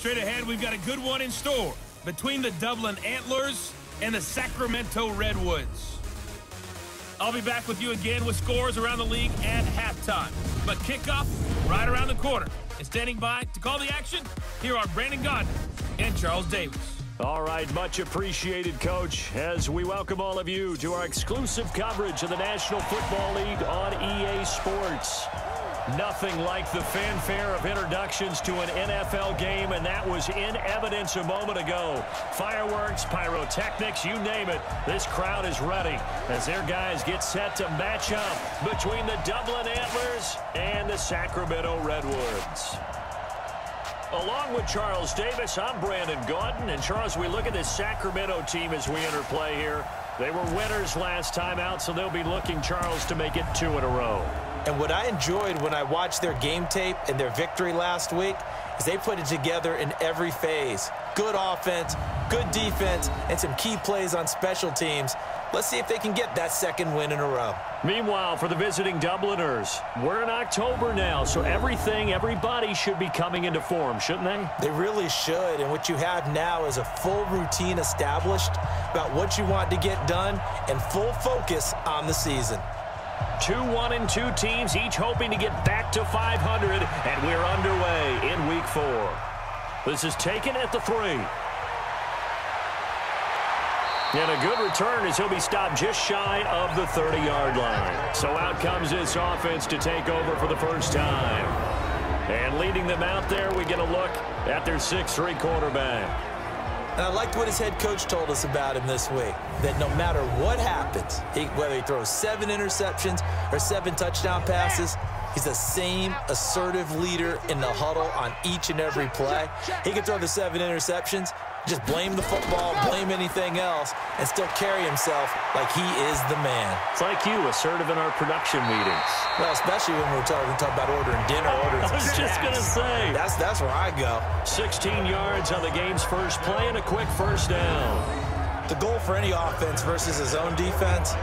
Straight ahead, we've got a good one in store between the Dublin Antlers and the Sacramento Redwoods. I'll be back with you again with scores around the league at halftime. But kickoff right around the corner. And standing by to call the action, here are Brandon Godden and Charles Davis. All right, much appreciated, Coach, as we welcome all of you to our exclusive coverage of the National Football League on EA Sports. Nothing like the fanfare of introductions to an NFL game, and that was in evidence a moment ago. Fireworks, pyrotechnics, you name it. This crowd is ready as their guys get set to match up between the Dublin Antlers and the Sacramento Redwoods. Along with Charles Davis, I'm Brandon Godden. And Charles, we look at this Sacramento team as we enter play here. They were winners last time out, so they'll be looking, Charles, to make it 2 in a row. And what I enjoyed when I watched their game tape and their victory last week is they put it together in every phase. Good offense, good defense, and some key plays on special teams. Let's see if they can get that second win in a row. Meanwhile, for the visiting Dubliners, we're in October now, so everybody should be coming into form, shouldn't they? They really should, and what you have now is a full routine established about what you want to get done and full focus on the season. 2 1-2 teams, each hoping to get back to 500, and we're underway in Week 4. This is taken at the 3. And a good return as he'll be stopped just shy of the 30-yard line. So out comes this offense to take over for the first time. And leading them out there, we get a look at their 6'3" quarterback. And I liked what his head coach told us about him this week, that no matter what happens, whether he throws 7 interceptions or 7 touchdown passes, he's the same assertive leader in the huddle on each and every play. He can throw the 7 interceptions, just blame the football, blame anything else, and still carry himself like he is the man. It's like you, assertive in our production meetings. Well, especially when we're talking about ordering dinner, ordering some snacks. I was just going to say. That's where I go. 16 yards on the game's first play and a quick first down. The goal for any offense versus his own defense,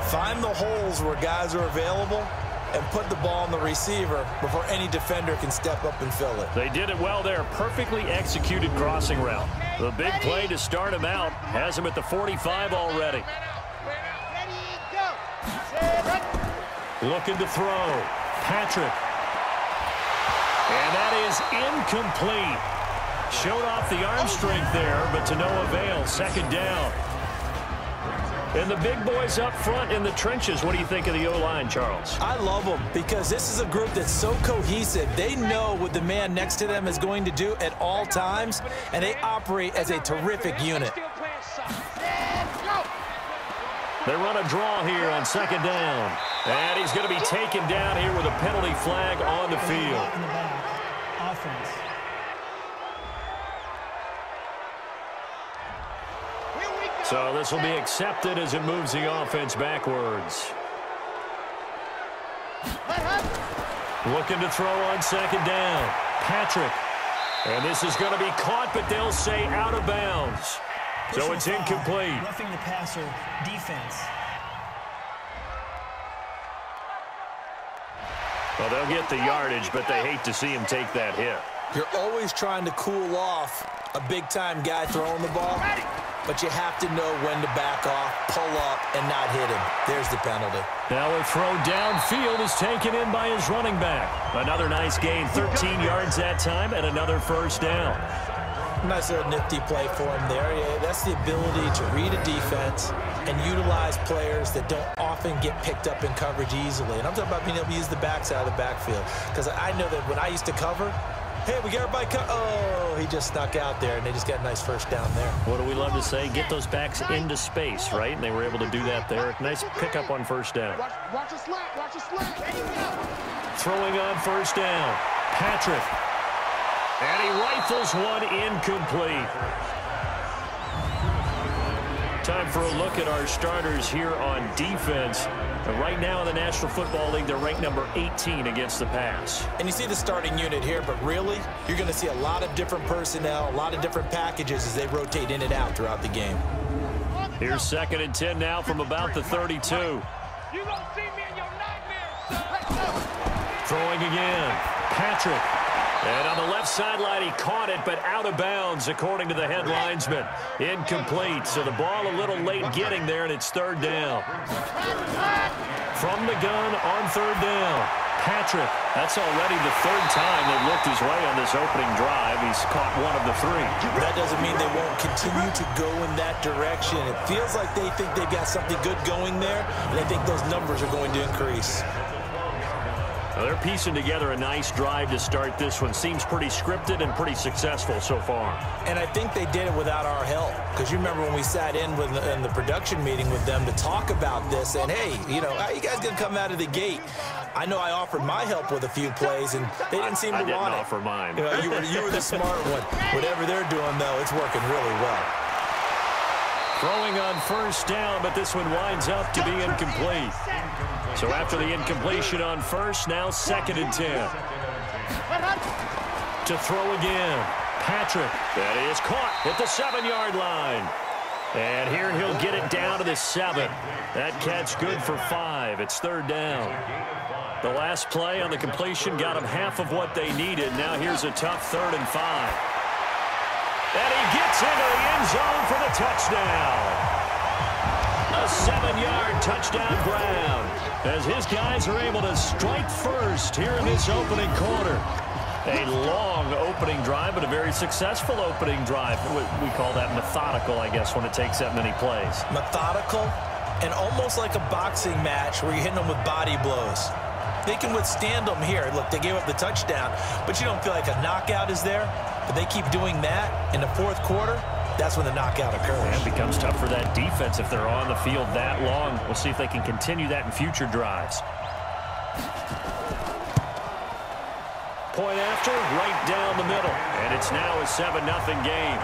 find the holes where guys are available and put the ball on the receiver before any defender can step up and fill it. They did it well there. Perfectly executed crossing route. The big play to start him out has him at the 45 already. Looking to throw. Patrick. And that is incomplete. Showed off the arm strength there, but to no avail. Second down. And the big boys up front in the trenches. What do you think of the O-line, Charles? I love them because this is a group that's so cohesive. They know what the man next to them is going to do at all times, and they operate as a terrific unit. They run a draw here on second down. And he's going to be taken down here with a penalty flag on the field. Offense. So this will be accepted as it moves the offense backwards. Looking to throw on second down. Patrick. And this is going to be caught, but they'll say out of bounds. So it's incomplete. Roughing the passer defense. Well, they'll get the yardage, but they hate to see him take that hit. You're always trying to cool off a big-time guy throwing the ball, but you have to know when to back off, pull up, and not hit him. There's the penalty. Now a throw downfield is taken in by his running back. Another nice gain, 13 yards that time, and another first down. Nice little nifty play for him there. Yeah, that's the ability to read a defense and utilize players that don't often get picked up in coverage easily. And I'm talking about being able to use the backside of the backfield. Because I know that when I used to cover, hey, we got everybody oh, he just snuck out there, and they just got a nice first down there. What do we love to say? Get those backs into space, right? And they were able to do that there. Nice pickup on first down. Watch a slant, watch a slant. Throwing on first down. Patrick. And he rifles one incomplete. Time for a look at our starters here on defense. And right now in the National Football League, they're ranked number 18 against the pass. And you see the starting unit here, but really, you're going to see a lot of different personnel, a lot of different packages as they rotate in and out throughout the game. Here's 2nd and 10 now from about the 32. You gonna see me in your nightmares. Throwing again. Patrick. And on the left sideline, he caught it, but out of bounds, according to the head linesman. Incomplete, so the ball a little late getting there, and it's third down. From the gun on third down, Patrick. That's already the third time they've looked his way on this opening drive. He's caught one of the three. That doesn't mean they won't continue to go in that direction. It feels like they think they've got something good going there, and I think those numbers are going to increase. Well, they're piecing together a nice drive to start this one. Seems pretty scripted and pretty successful so far. And I think they did it without our help. Because you remember when we sat in the production meeting with them to talk about this, and hey, you know, how you guys going to come out of the gate? I know I offered my help with a few plays, and they didn't seem to want it. I didn't offer mine. You know, you were the smart one. Whatever they're doing, though, it's working really well. Throwing on first down, but this one winds up to be incomplete. So after the incompletion on first, now 2nd and 10. To throw again, Patrick. That is caught at the 7-yard line. And here he'll get it down to the 7. That catch good for 5. It's third down. The last play on the completion got them half of what they needed. Now here's a tough 3rd and 5. And he gets into the end zone for the touchdown. A 7-yard touchdown grab as his guys are able to strike first here in this opening quarter. A long opening drive, but a very successful opening drive. We call that methodical, I guess, when it takes that many plays. Methodical and almost like a boxing match where you're hitting them with body blows. They can withstand them here. Look, they gave up the touchdown, but you don't feel like a knockout is there. But they keep doing that in the 4th quarter. That's when the knockout occurs. And it becomes tough for that defense if they're on the field that long. We'll see if they can continue that in future drives. Point after, right down the middle. And it's now a 7-0 game.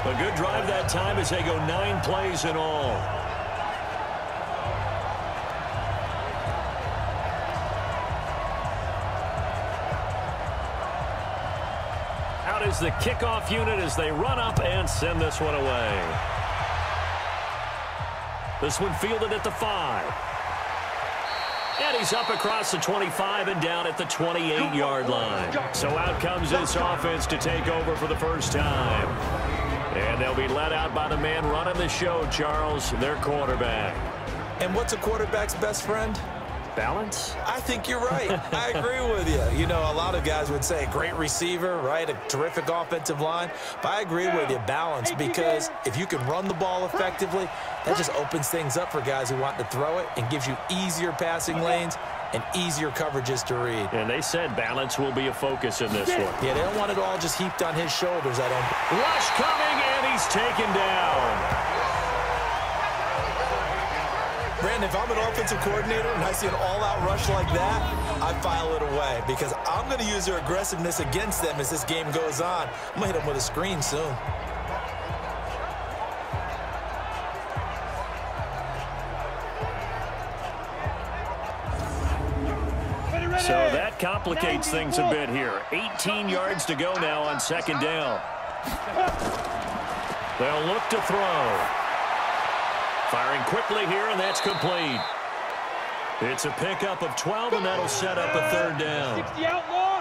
A good drive that time as they go 9 plays in all. Out is the kickoff unit as they run up and send this one away. This one fielded at the 5. And he's up across the 25 and down at the 28-yard line. So out comes this offense to take over for the first time. And they'll be let out by the man running the show, Charles, their quarterback. And what's a quarterback's best friend? Balance? I think you're right. I agree with you. You know, a lot of guys would say a great receiver, right? A terrific offensive line. But I agree with you, balance, because if you can run the ball effectively, that just opens things up for guys who want to throw it and gives you easier passing lanes and easier coverages to read. And they said balance will be a focus in this one. Yeah, they don't want it all just heaped on his shoulders. I don't. Rush coming, and he's taken down. Brandon, if I'm an offensive coordinator and I see an all-out rush like that, I file it away because I'm going to use their aggressiveness against them as this game goes on. I'm going to hit them with a screen soon. So that complicates things a bit here. 18 yards to go now on 2nd down. They'll look to throw. Firing quickly here, and that's complete. It's a pickup of 12, and that'll set up a 3rd down. 60 outlaw.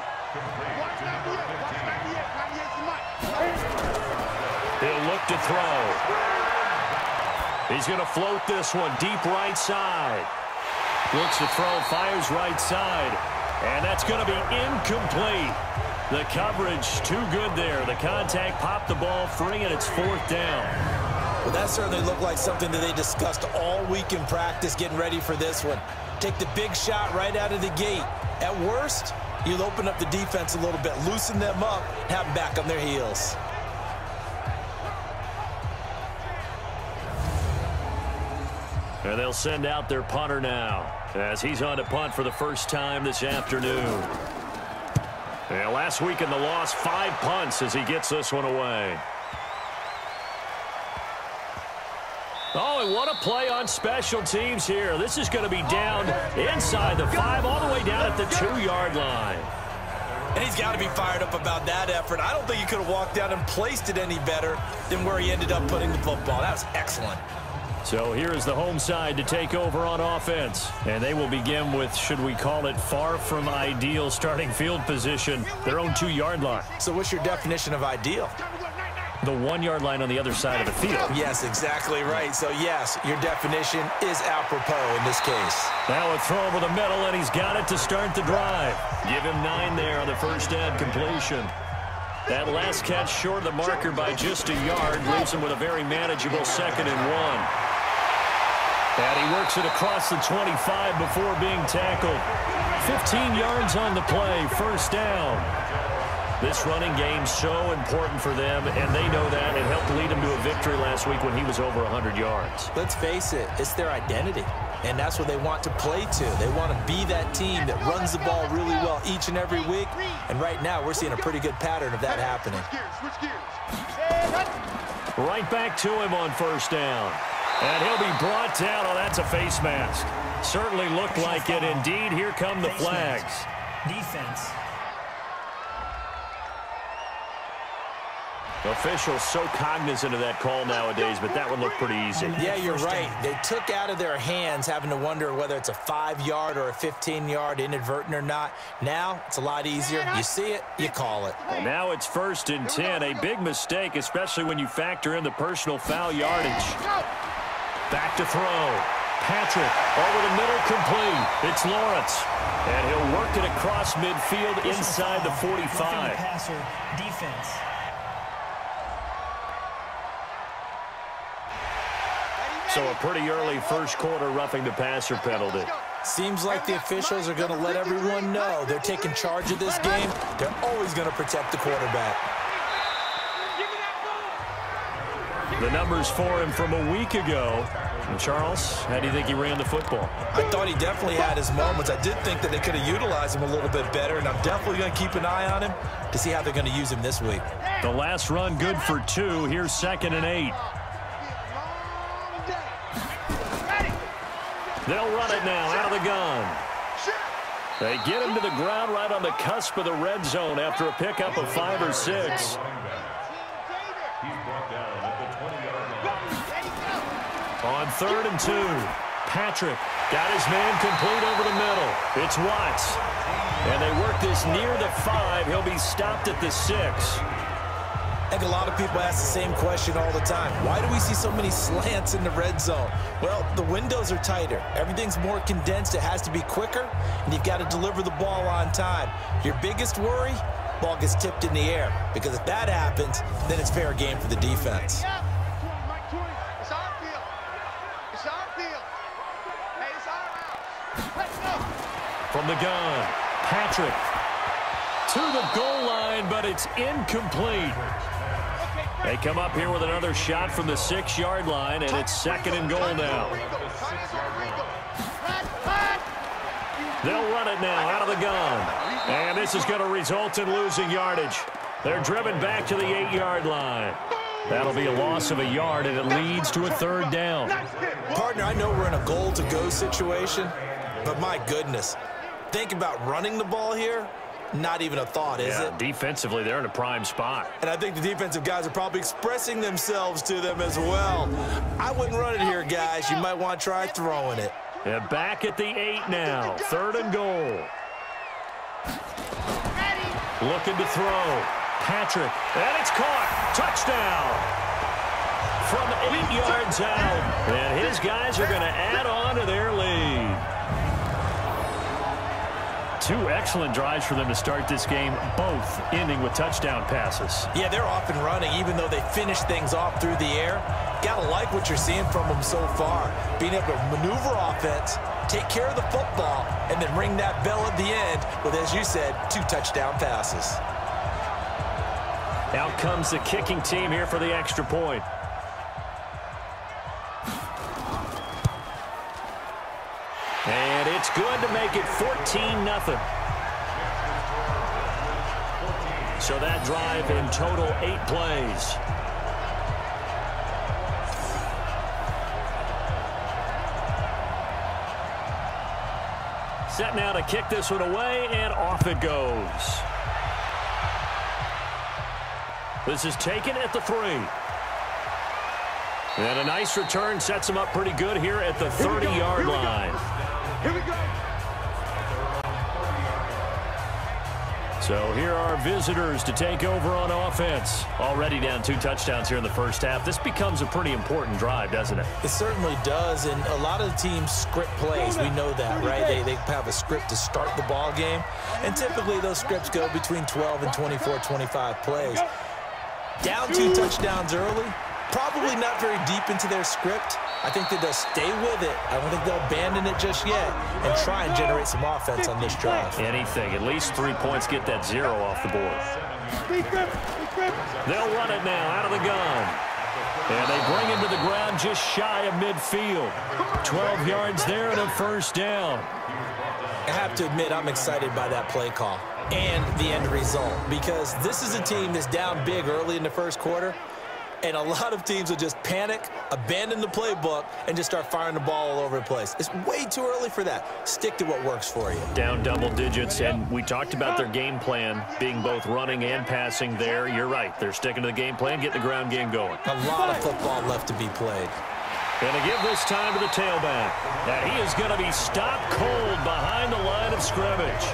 He'll look to throw. He's going to float this one deep right side. Looks to throw, fires right side. And that's going to be incomplete. The coverage too good there. The contact popped the ball free, and it's 4th down. Well, that certainly looked like something that they discussed all week in practice getting ready for this one. Take the big shot right out of the gate. At worst, you'll open up the defense a little bit, loosen them up, have them back on their heels. And they'll send out their punter now as he's on to punt for the first time this afternoon. And last week in the loss, 5 punts as he gets this one away. Oh, and what a play on special teams here. This is going to be down inside the 5, all the way down at the 2-yard line. And he's got to be fired up about that effort. I don't think he could have walked down and placed it any better than where he ended up putting the football. That was excellent. So here is the home side to take over on offense. And they will begin with, should we call it, far from ideal starting field position, their own 2-yard line. So what's your definition of ideal? The 1-yard line on the other side of the field. Yes, exactly right. So, yes, your definition is apropos in this case. Now a throw over the middle, and he's got it to start the drive. Give him 9 there on the first down completion. That last catch short of the marker by just a yard leaves him with a very manageable 2nd and 1. And he works it across the 25 before being tackled. 15 yards on the play, first down. This running game so important for them, and they know that. It helped lead him to a victory last week when he was over 100 yards. Let's face it, it's their identity, and that's what they want to play to. They want to be that team that runs the ball really well each and every week, and right now we're seeing a pretty good pattern of that happening. Right back to him on first down. And he'll be brought down. Oh, that's a face mask. Certainly looked like it. Indeed, here come the flags. Defense. Officials so cognizant of that call nowadays, but that one looked pretty easy. Yeah, you're right. They took out of their hands having to wonder whether it's a 5-yard or a 15-yard inadvertent or not. Now, it's a lot easier. You see it, you call it. And now it's 1st and 10. A big mistake, especially when you factor in the personal foul yardage. Back to throw. Patrick over the middle, complete. It's Lawrence. And he'll work it across midfield inside the 45. Passer, defense. So a pretty early first quarter roughing the passer penalty. Seems like the officials are going to let everyone know they're taking charge of this game. They're always going to protect the quarterback. The numbers for him from a week ago. And Charles, how do you think he ran the football? I thought he definitely had his moments. I did think that they could have utilized him a little bit better, and I'm definitely going to keep an eye on him to see how they're going to use him this week. The last run good for 2. Here's 2nd and 8. They'll run it now out of the gun. They get him to the ground right on the cusp of the red zone after a pickup of 5 or 6. On 3rd and 2, Patrick got his man complete over the middle. It's Watts. And they work this near the 5. He'll be stopped at the 6. I think a lot of people ask the same question all the time. Why do we see so many slants in the red zone? Well, the windows are tighter. Everything's more condensed. It has to be quicker, and you've got to deliver the ball on time. Your biggest worry, ball gets tipped in the air, because if that happens, then it's fair game for the defense. From the gun, Patrick to the goal line, but it's incomplete. They come up here with another shot from the 6-yard line, and it's 2nd and goal now. They'll run it now out of the gun. And this is going to result in losing yardage. They're driven back to the 8-yard line. That'll be a loss of a yard, and it leads to a 3rd down. Partner, I know we're in a goal-to-go situation, but my goodness, think about running the ball here. Not even a thought, is it? Defensively, they're in a prime spot. And I think the defensive guys are probably expressing themselves to them as well. I wouldn't run it here, guys. You might want to try throwing it. Yeah, back at the 8 now. 3rd and goal. Looking to throw. Patrick. And it's caught. Touchdown. From 8 yards out. And his guys are going to add on to their lead. 2 excellent drives for them to start this game, both ending with touchdown passes. Yeah, they're off and running, even though they finish things off through the air. Gotta like what you're seeing from them so far. Being able to maneuver offense, take care of the football, and then ring that bell at the end with, as you said, 2 touchdown passes. Out comes the kicking team here for the extra point. And it's good to make it 14-0. So that drive in total 8 plays. Set now to kick this one away, and off it goes. This is taken at the 3. And a nice return sets him up pretty good here at the 30-yard line. Here we go. So here are visitors to take over on offense. Already down 2 touchdowns here in the first half. This becomes a pretty important drive, doesn't it? It certainly does, and a lot of the teams script plays. We know that, right? They have a script to start the ball game, and typically those scripts go between 12 and 24, 25 plays. Down 2 touchdowns early, probably not very deep into their script. I think that they'll stay with it. I don't think they'll abandon it just yet and try and generate some offense on this drive. Anything. At least 3 points, get that 0 off the board. They'll run it now out of the gun. And they bring him to the ground just shy of midfield. 12 yards there and a first down. I have to admit, I'm excited by that play call and the end result, because this is a team that's down big early in the first quarter. And a lot of teams will just panic, abandon the playbook, and just start firing the ball all over the place. It's way too early for that. Stick to what works for you. Down double digits, and we talked about their game plan being both running and passing there. You're right. They're sticking to the game plan, getting the ground game going. A lot of football left to be played. And to give this time to the tailback. And he is going to be stopped cold behind the line of scrimmage.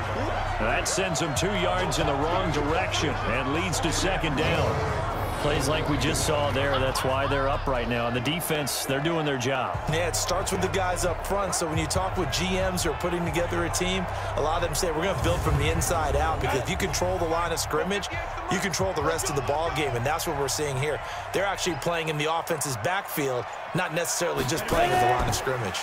That sends him 2 yards in the wrong direction and leads to second down. Plays like we just saw there, that's why they're up right now. And the defense, they're doing their job. Yeah, it starts with the guys up front. So when you talk with GMs who are putting together a team, a lot of them say, we're going to build from the inside out, because if you control the line of scrimmage, you control the rest of the ball game, and that's what we're seeing here. They're actually playing in the offense's backfield, not necessarily just playing at the line of scrimmage.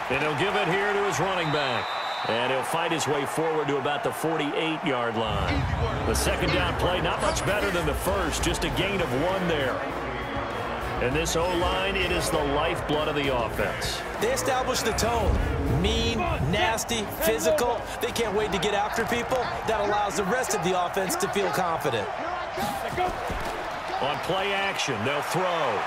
And he'll give it here to his running back. And he'll fight his way forward to about the 48-yard line. The second down play, not much better than the first, just a gain of 1 there. And this O-line, it is the lifeblood of the offense. They establish the tone. Mean, nasty, physical. They can't wait to get after people. That allows the rest of the offense to feel confident. On play action, they'll throw.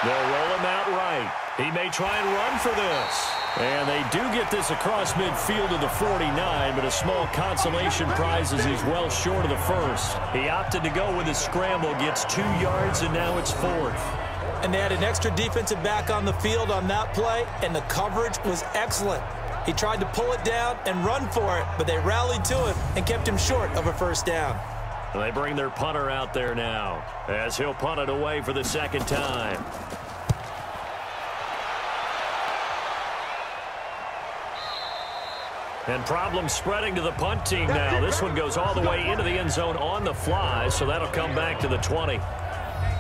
They'll roll him out right. He may try and run for this. And they do get this across midfield to the 49, but a small consolation prize as he's well short of the first. He opted to go with his scramble, gets 2 yards, and now it's 4th. And they had an extra defensive back on the field on that play, and the coverage was excellent. He tried to pull it down and run for it, but they rallied to him and kept him short of a first down. And they bring their punter out there now as he'll punt it away for the second time. And problems spreading to the punt team now. This one goes all the way into the end zone on the fly, so that'll come back to the 20.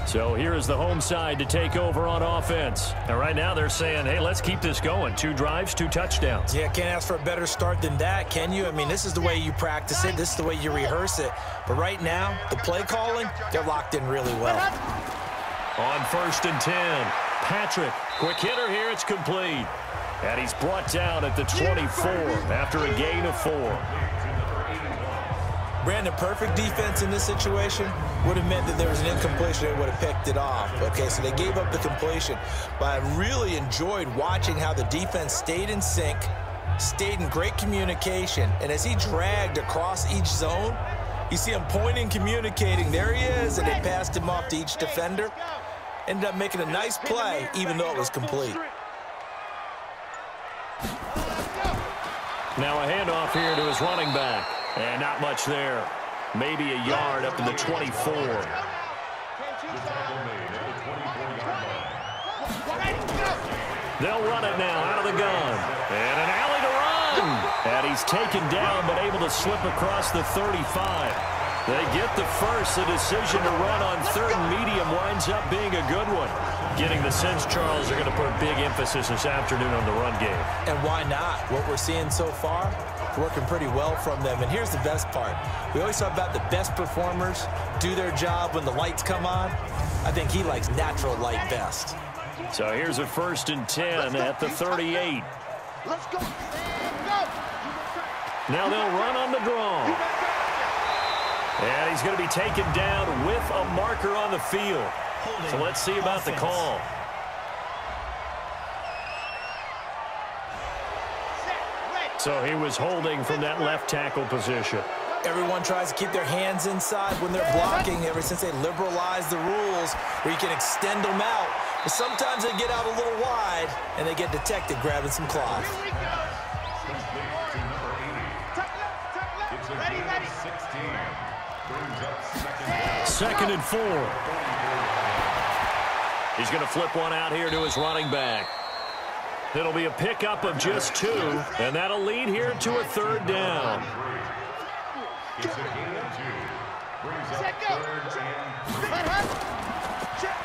So here is the home side to take over on offense. And right now they're saying, hey, let's keep this going. 2 drives, 2 touchdowns. Yeah, can't ask for a better start than that, can you? I mean, this is the way you practice it. This is the way you rehearse it. But right now, the play calling, they're locked in really well. On 1st and 10, Patrick, quick hitter here, it's complete. And he's brought down at the 24 after a gain of 4. Brandon, perfect defense in this situation would have meant that there was an incompletion. They would have picked it off. Okay, so they gave up the completion. But I really enjoyed watching how the defense stayed in sync, stayed in great communication. And as he dragged across each zone, you see him pointing, communicating. There he is, and they passed him off to each defender. Ended up making a nice play, even though it was complete. Now a handoff here to his running back. And not much there. Maybe a yard up to the 24. They'll run it now out of the gun. And an alley to run. And he's taken down but able to slip across the 35. They get the first. The decision to run on 3rd and medium winds up being a good one. Getting the sense, Charles, they're going to put a big emphasis this afternoon on the run game. And why not? What we're seeing so far, working pretty well from them. And here's the best part. We always talk about the best performers do their job when the lights come on. I think he likes natural light best. So here's a 1st and 10 at the 38. Let's go. Now they'll run on the draw. And he's going to be taken down with a marker on the field. So let's see about the call. So he was holding from that left tackle position. Everyone tries to keep their hands inside when they're blocking ever since they liberalized the rules where you can extend them out. But sometimes they get out a little wide, and they get detected grabbing some cloth. Second and 4. He's going to flip one out here to his running back. It'll be a pickup of just 2, and that'll lead here to a 3rd down.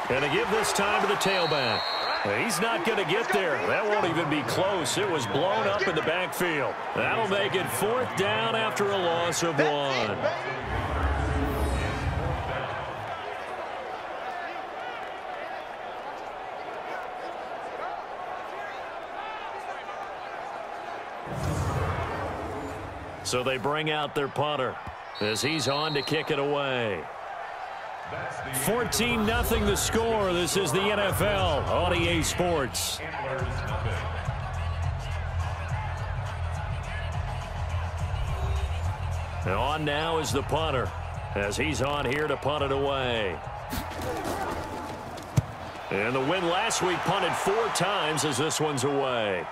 And to give this time to the tailback. He's not going to get there. That won't even be close. It was blown up in the backfield. That'll make it 4th down after a loss of 1. So they bring out their punter as he's on to kick it away. 14-0 the score. This is the NFL on EA Sports. And on now is the punter as he's on here to punt it away. And the win last week punted 4 times as this one's away.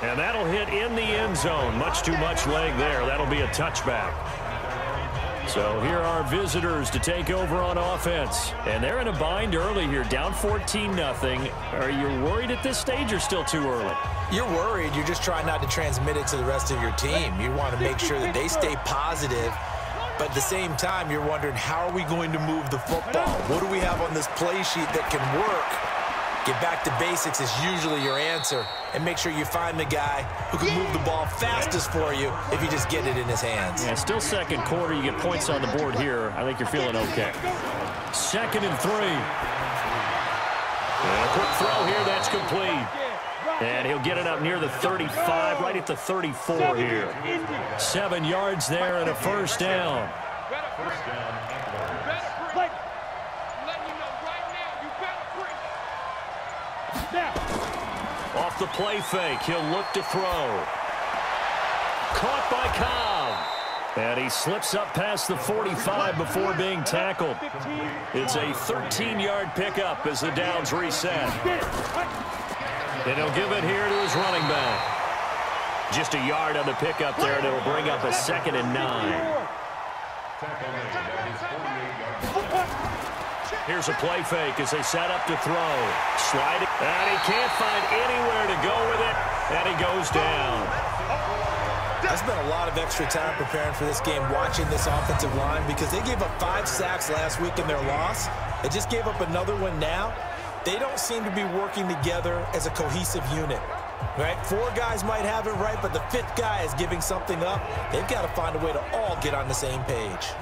And that'll hit in the end zone. Much too much leg there. That'll be a touchback. So here are visitors to take over on offense. And they're in a bind early here, down 14-0. Are you worried at this stage or still too early? You're worried. You're just trying not to transmit it to the rest of your team. You want to make sure that they stay positive. But at the same time, you're wondering, how are we going to move the football? What do we have on this play sheet that can work? Get back to basics is usually your answer. And make sure you find the guy who can move the ball fastest for you if you just get it in his hands. Yeah, still second quarter. You get points on the board here. I think you're feeling okay. 2nd and 3. And a quick throw here. That's complete. And he'll get it up near the 35, right at the 34 here. 7 yards there and a 1st down. Off the play fake, he'll look to throw. Caught by Cobb. And he slips up past the 45 before being tackled. It's a 13-yard pickup as the downs reset. And he'll give it here to his running back. Just a yard on the pickup there, and it'll bring up a 2nd and 9. Here's a play fake as they set up to throw. Slide it, and he can't find anywhere to go with it, and he goes down. I spent a lot of extra time preparing for this game, watching this offensive line, because they gave up 5 sacks last week in their loss. They just gave up another one now. They don't seem to be working together as a cohesive unit. Right? 4 guys might have it right, but the 5th guy is giving something up. They've got to find a way to all get on the same page.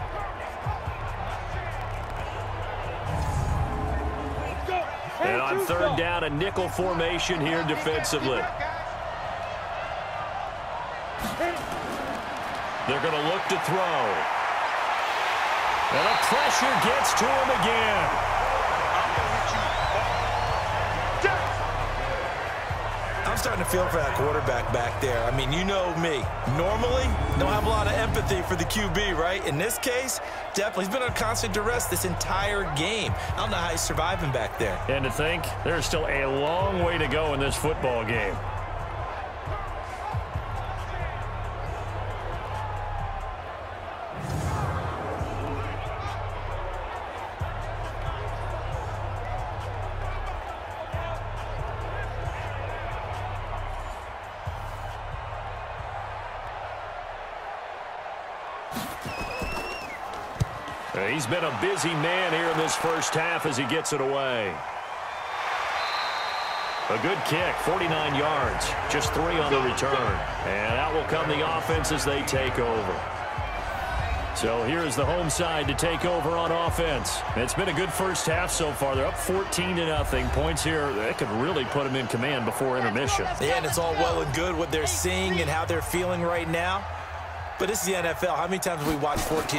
And on 3rd down, a nickel formation here defensively. They're going to look to throw. And the pressure gets to him again. I'm starting to feel for that quarterback back there. I mean, you know me. Normally, don't have a lot of empathy for the QB, right? In this case, definitely. He's been on constant duress this entire game. I don't know how he's surviving back there. And to think, there's still a long way to go in this football game. He's been a busy man here in this first half as he gets it away. A good kick, 49 yards, just 3 on the return. And out will come the offense as they take over. So here's the home side to take over on offense. It's been a good first half so far. They're up 14-0. Points here that could really put them in command before intermission. Yeah, and it's all well and good what they're seeing and how they're feeling right now. But this is the NFL. How many times have we watched 14-0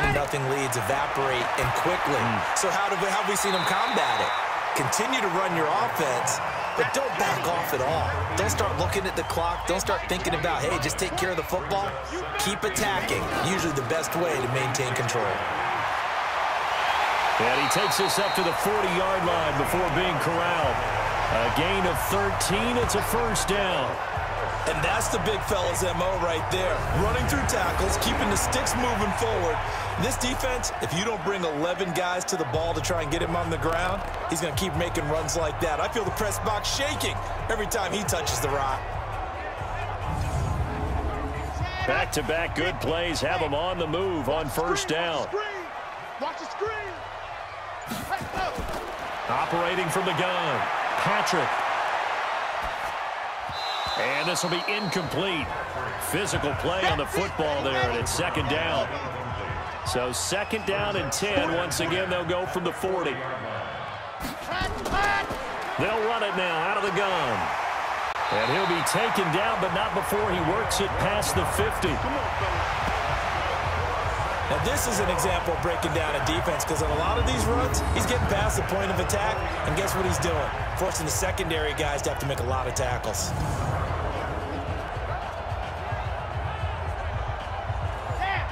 leads evaporate and quickly? So how have we seen them combat it? Continue to run your offense, but don't back off at all. Don't start looking at the clock. Don't start thinking about, hey, just take care of the football. Keep attacking. Usually the best way to maintain control. And he takes this up to the 40-yard line before being corralled. A gain of 13. It's a first down. And that's the big fella's MO right there. Running through tackles, keeping the sticks moving forward. This defense, if you don't bring 11 guys to the ball to try and get him on the ground, he's going to keep making runs like that. I feel the press box shaking every time he touches the rock. Back-to-back good plays have him on the move on first down. Watch the screen. Operating from the gun, Patrick. And this will be incomplete. Physical play on the football there, and it's second down. So second down and 10. Once again, they'll go from the 40. They'll run it now out of the gun. And he'll be taken down, but not before he works it past the 50. Now, this is an example of breaking down a defense, because on a lot of these runs, he's getting past the point of attack, and guess what he's doing? Forcing the secondary guys to have to make a lot of tackles.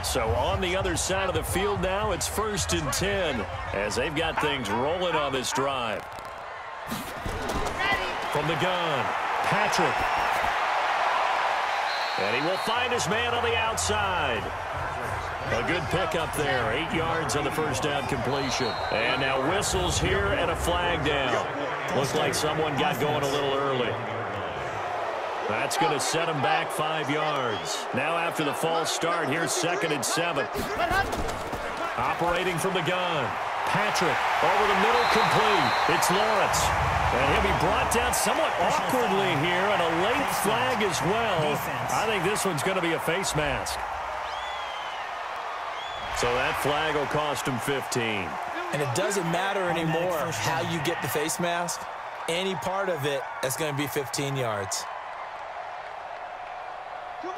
So on the other side of the field now, it's 1st and 10 as they've got things rolling on this drive. From the gun, Patrick. And he will find his man on the outside. A good pickup there, 8 yards on the first down completion. And now whistles here and a flag down. Looks like someone got going a little early. That's going to set him back 5 yards. Now after the false start, here's 2nd and 7. Operating from the gun. Patrick over the middle, complete. It's Lawrence. And he'll be brought down somewhat awkwardly here, and a late flag as well. I think this one's going to be a face mask. So that flag will cost him 15. And it doesn't matter anymore how you get the face mask. Any part of it, that's going to be 15 yards.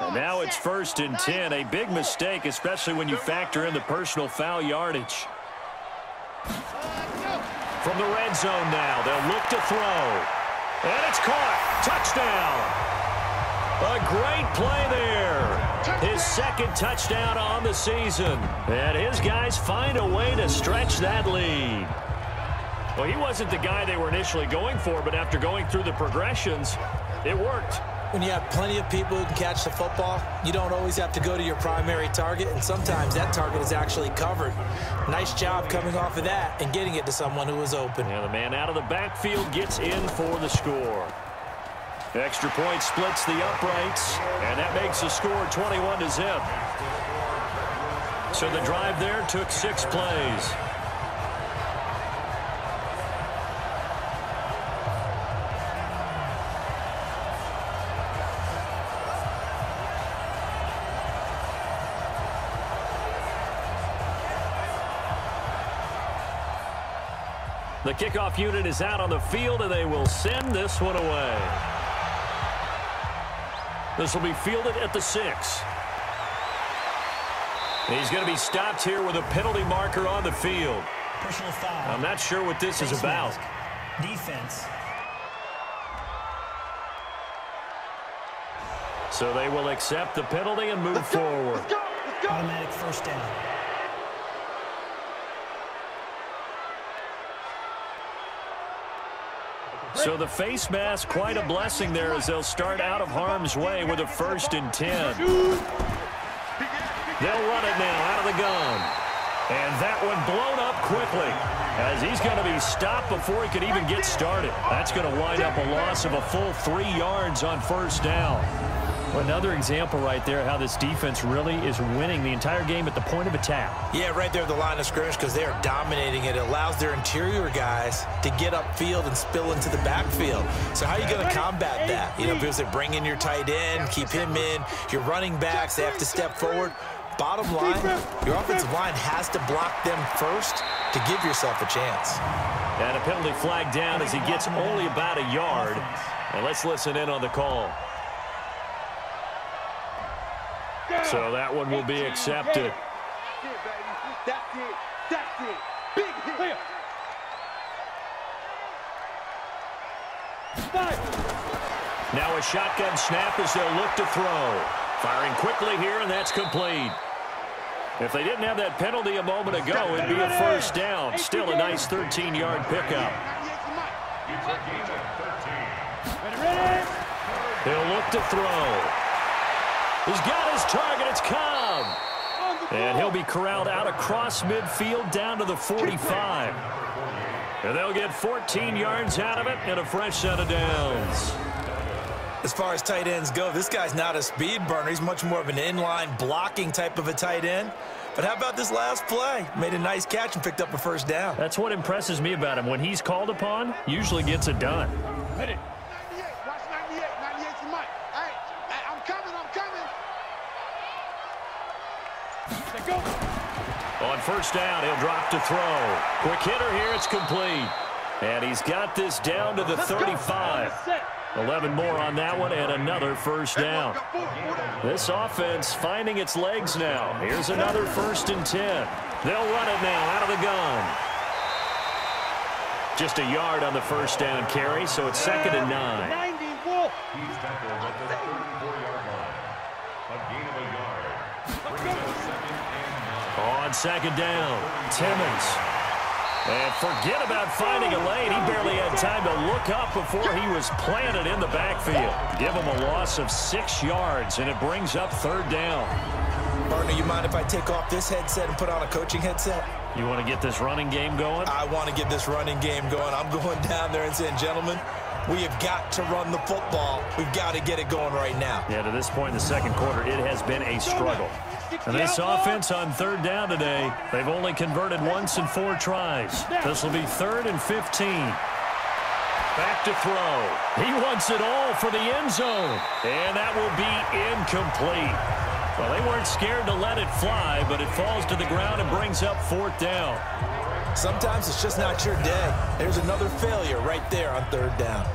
And now it's 1st and 10. A big mistake, especially when you factor in the personal foul yardage. From the red zone now, they'll look to throw. And it's caught. Touchdown. A great play there. His 2nd touchdown on the season. And his guys find a way to stretch that lead. Well, he wasn't the guy they were initially going for, but after going through the progressions, it worked. When you have plenty of people who can catch the football, you don't always have to go to your primary target, and sometimes that target is actually covered. Nice job coming off of that and getting it to someone who was open. And the man out of the backfield gets in for the score. Extra point splits the uprights, and that makes the score 21-0. So the drive there took 6 plays. The kickoff unit is out on the field, and they will send this one away. This will be fielded at the 6. He's going to be stopped here with a penalty marker on the field. Personal foul. I'm not sure what this is about. Defense. So they will accept the penalty and move forward. Automatic first down. So the face mask, quite a blessing there as they'll start out of harm's way with a 1st and 10. They'll run it now out of the gun. And that one blown up quickly as he's going to be stopped before he could even get started. That's going to wind up a loss of a full 3 yards on first down. Well, another example right there how this defense really is winning the entire game at the point of attack. Yeah, right there at the line of scrimmage, because they are dominating it. It allows their interior guys to get upfield and spill into the backfield. So how are you going to combat that? You know, because they bring in your tight end, keep him in. Your running backs, they have to step forward. Bottom line, your offensive line has to block them first to give yourself a chance. And a penalty flag down as he gets only about a yard. And let's listen in on the call. So that one will be accepted. That's it. That's it. Big hit. Now a shotgun snap as they'll look to throw. Firing quickly here, and that's complete. If they didn't have that penalty a moment ago, it'd be a first down. Still, nice 13-yard pickup. He'll look to throw. He's got his target. It's Cobb. And he'll be corralled out across midfield down to the 45. And they'll get 14 yards out of it and a fresh set of downs. As far as tight ends go, this guy's not a speed burner. He's much more of an inline blocking type of a tight end. But how about this last play? Made a nice catch and picked up a first down. That's what impresses me about him. When he's called upon, usually gets it done. Hit it. 98. Watch 98. 98's the mic. Hey, I'm coming. Let's go. On first down, he'll drop to throw. Quick hitter here. It's complete. And he's got this down to the 35. 11 more on that one and another first down. This offense finding its legs now. Here's another 1st and 10. They'll run it now out of the gun. Just a yard on the first down carry, so it's 2nd and 9. 90 Wolf. He's tackled at the 34-yard line. A gain of a yard. Brings up 2nd and 9. On 2nd down, Timmons. And forget about finding a lane. He barely had time to look up before he was planted in the backfield. Give him a loss of 6 yards, and it brings up 3rd down. Partner, you mind if I take off this headset and put on a coaching headset? You want to get this running game going? I want to get this running game going. I'm going down there and saying, gentlemen, we have got to run the football. We've got to get it going right now. Yeah, to this point in the second quarter, it has been a struggle. And this offense on 3rd down today, they've only converted once in 4 tries. This will be 3rd and 15. Back to throw. He wants it all for the end zone. And that will be incomplete. Well, they weren't scared to let it fly, but it falls to the ground and brings up 4th down. Sometimes it's just not your day. There's another failure right there on 3rd down.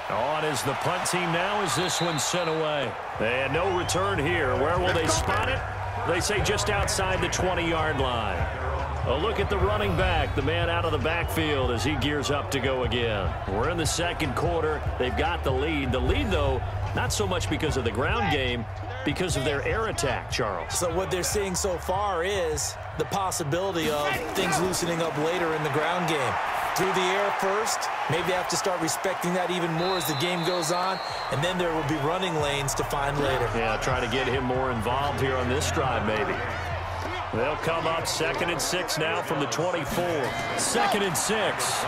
On is the punt team now as this one's sent away. And no return here. Where will they spot it? They say just outside the 20-yard line. A look at the running back, the man out of the backfield as he gears up to go again. We're in the second quarter. They've got the lead. The lead, though, not so much because of the ground game, because of their air attack, Charles. So what they're seeing so far is the possibility of things loosening up later in the ground game. Through the air first, maybe they have to start respecting that even more as the game goes on, and then there will be running lanes to find later. Yeah, try to get him more involved here on this drive, maybe. They'll come up 2nd and 6 now from the 24. 2nd and 6.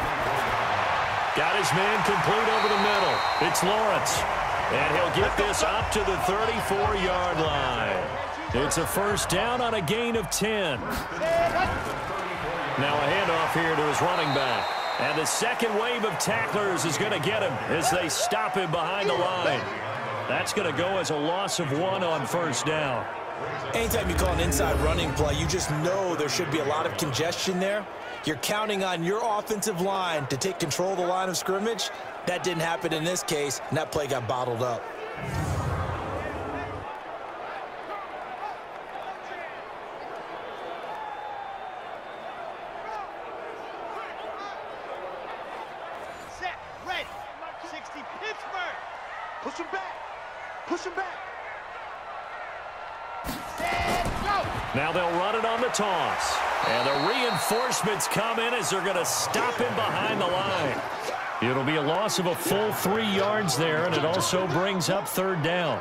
Got his man complete over the middle. It's Lawrence. And he'll get this up to the 34-yard line. It's a first down on a gain of 10. Now a handoff here to his running back. And the second wave of tacklers is going to get him as they stop him behind the line. That's going to go as a loss of 1 on first down. Anytime you call an inside running play, you just know there should be a lot of congestion there. You're counting on your offensive line to take control of the line of scrimmage. That didn't happen in this case, and that play got bottled up. Set. Ready. 60 Pittsburgh. Push him back. Push him back. Now they'll run it on the toss. And the reinforcements come in as they're going to stop him behind the line. It'll be a loss of a full 3 yards there, and it also brings up 3rd down.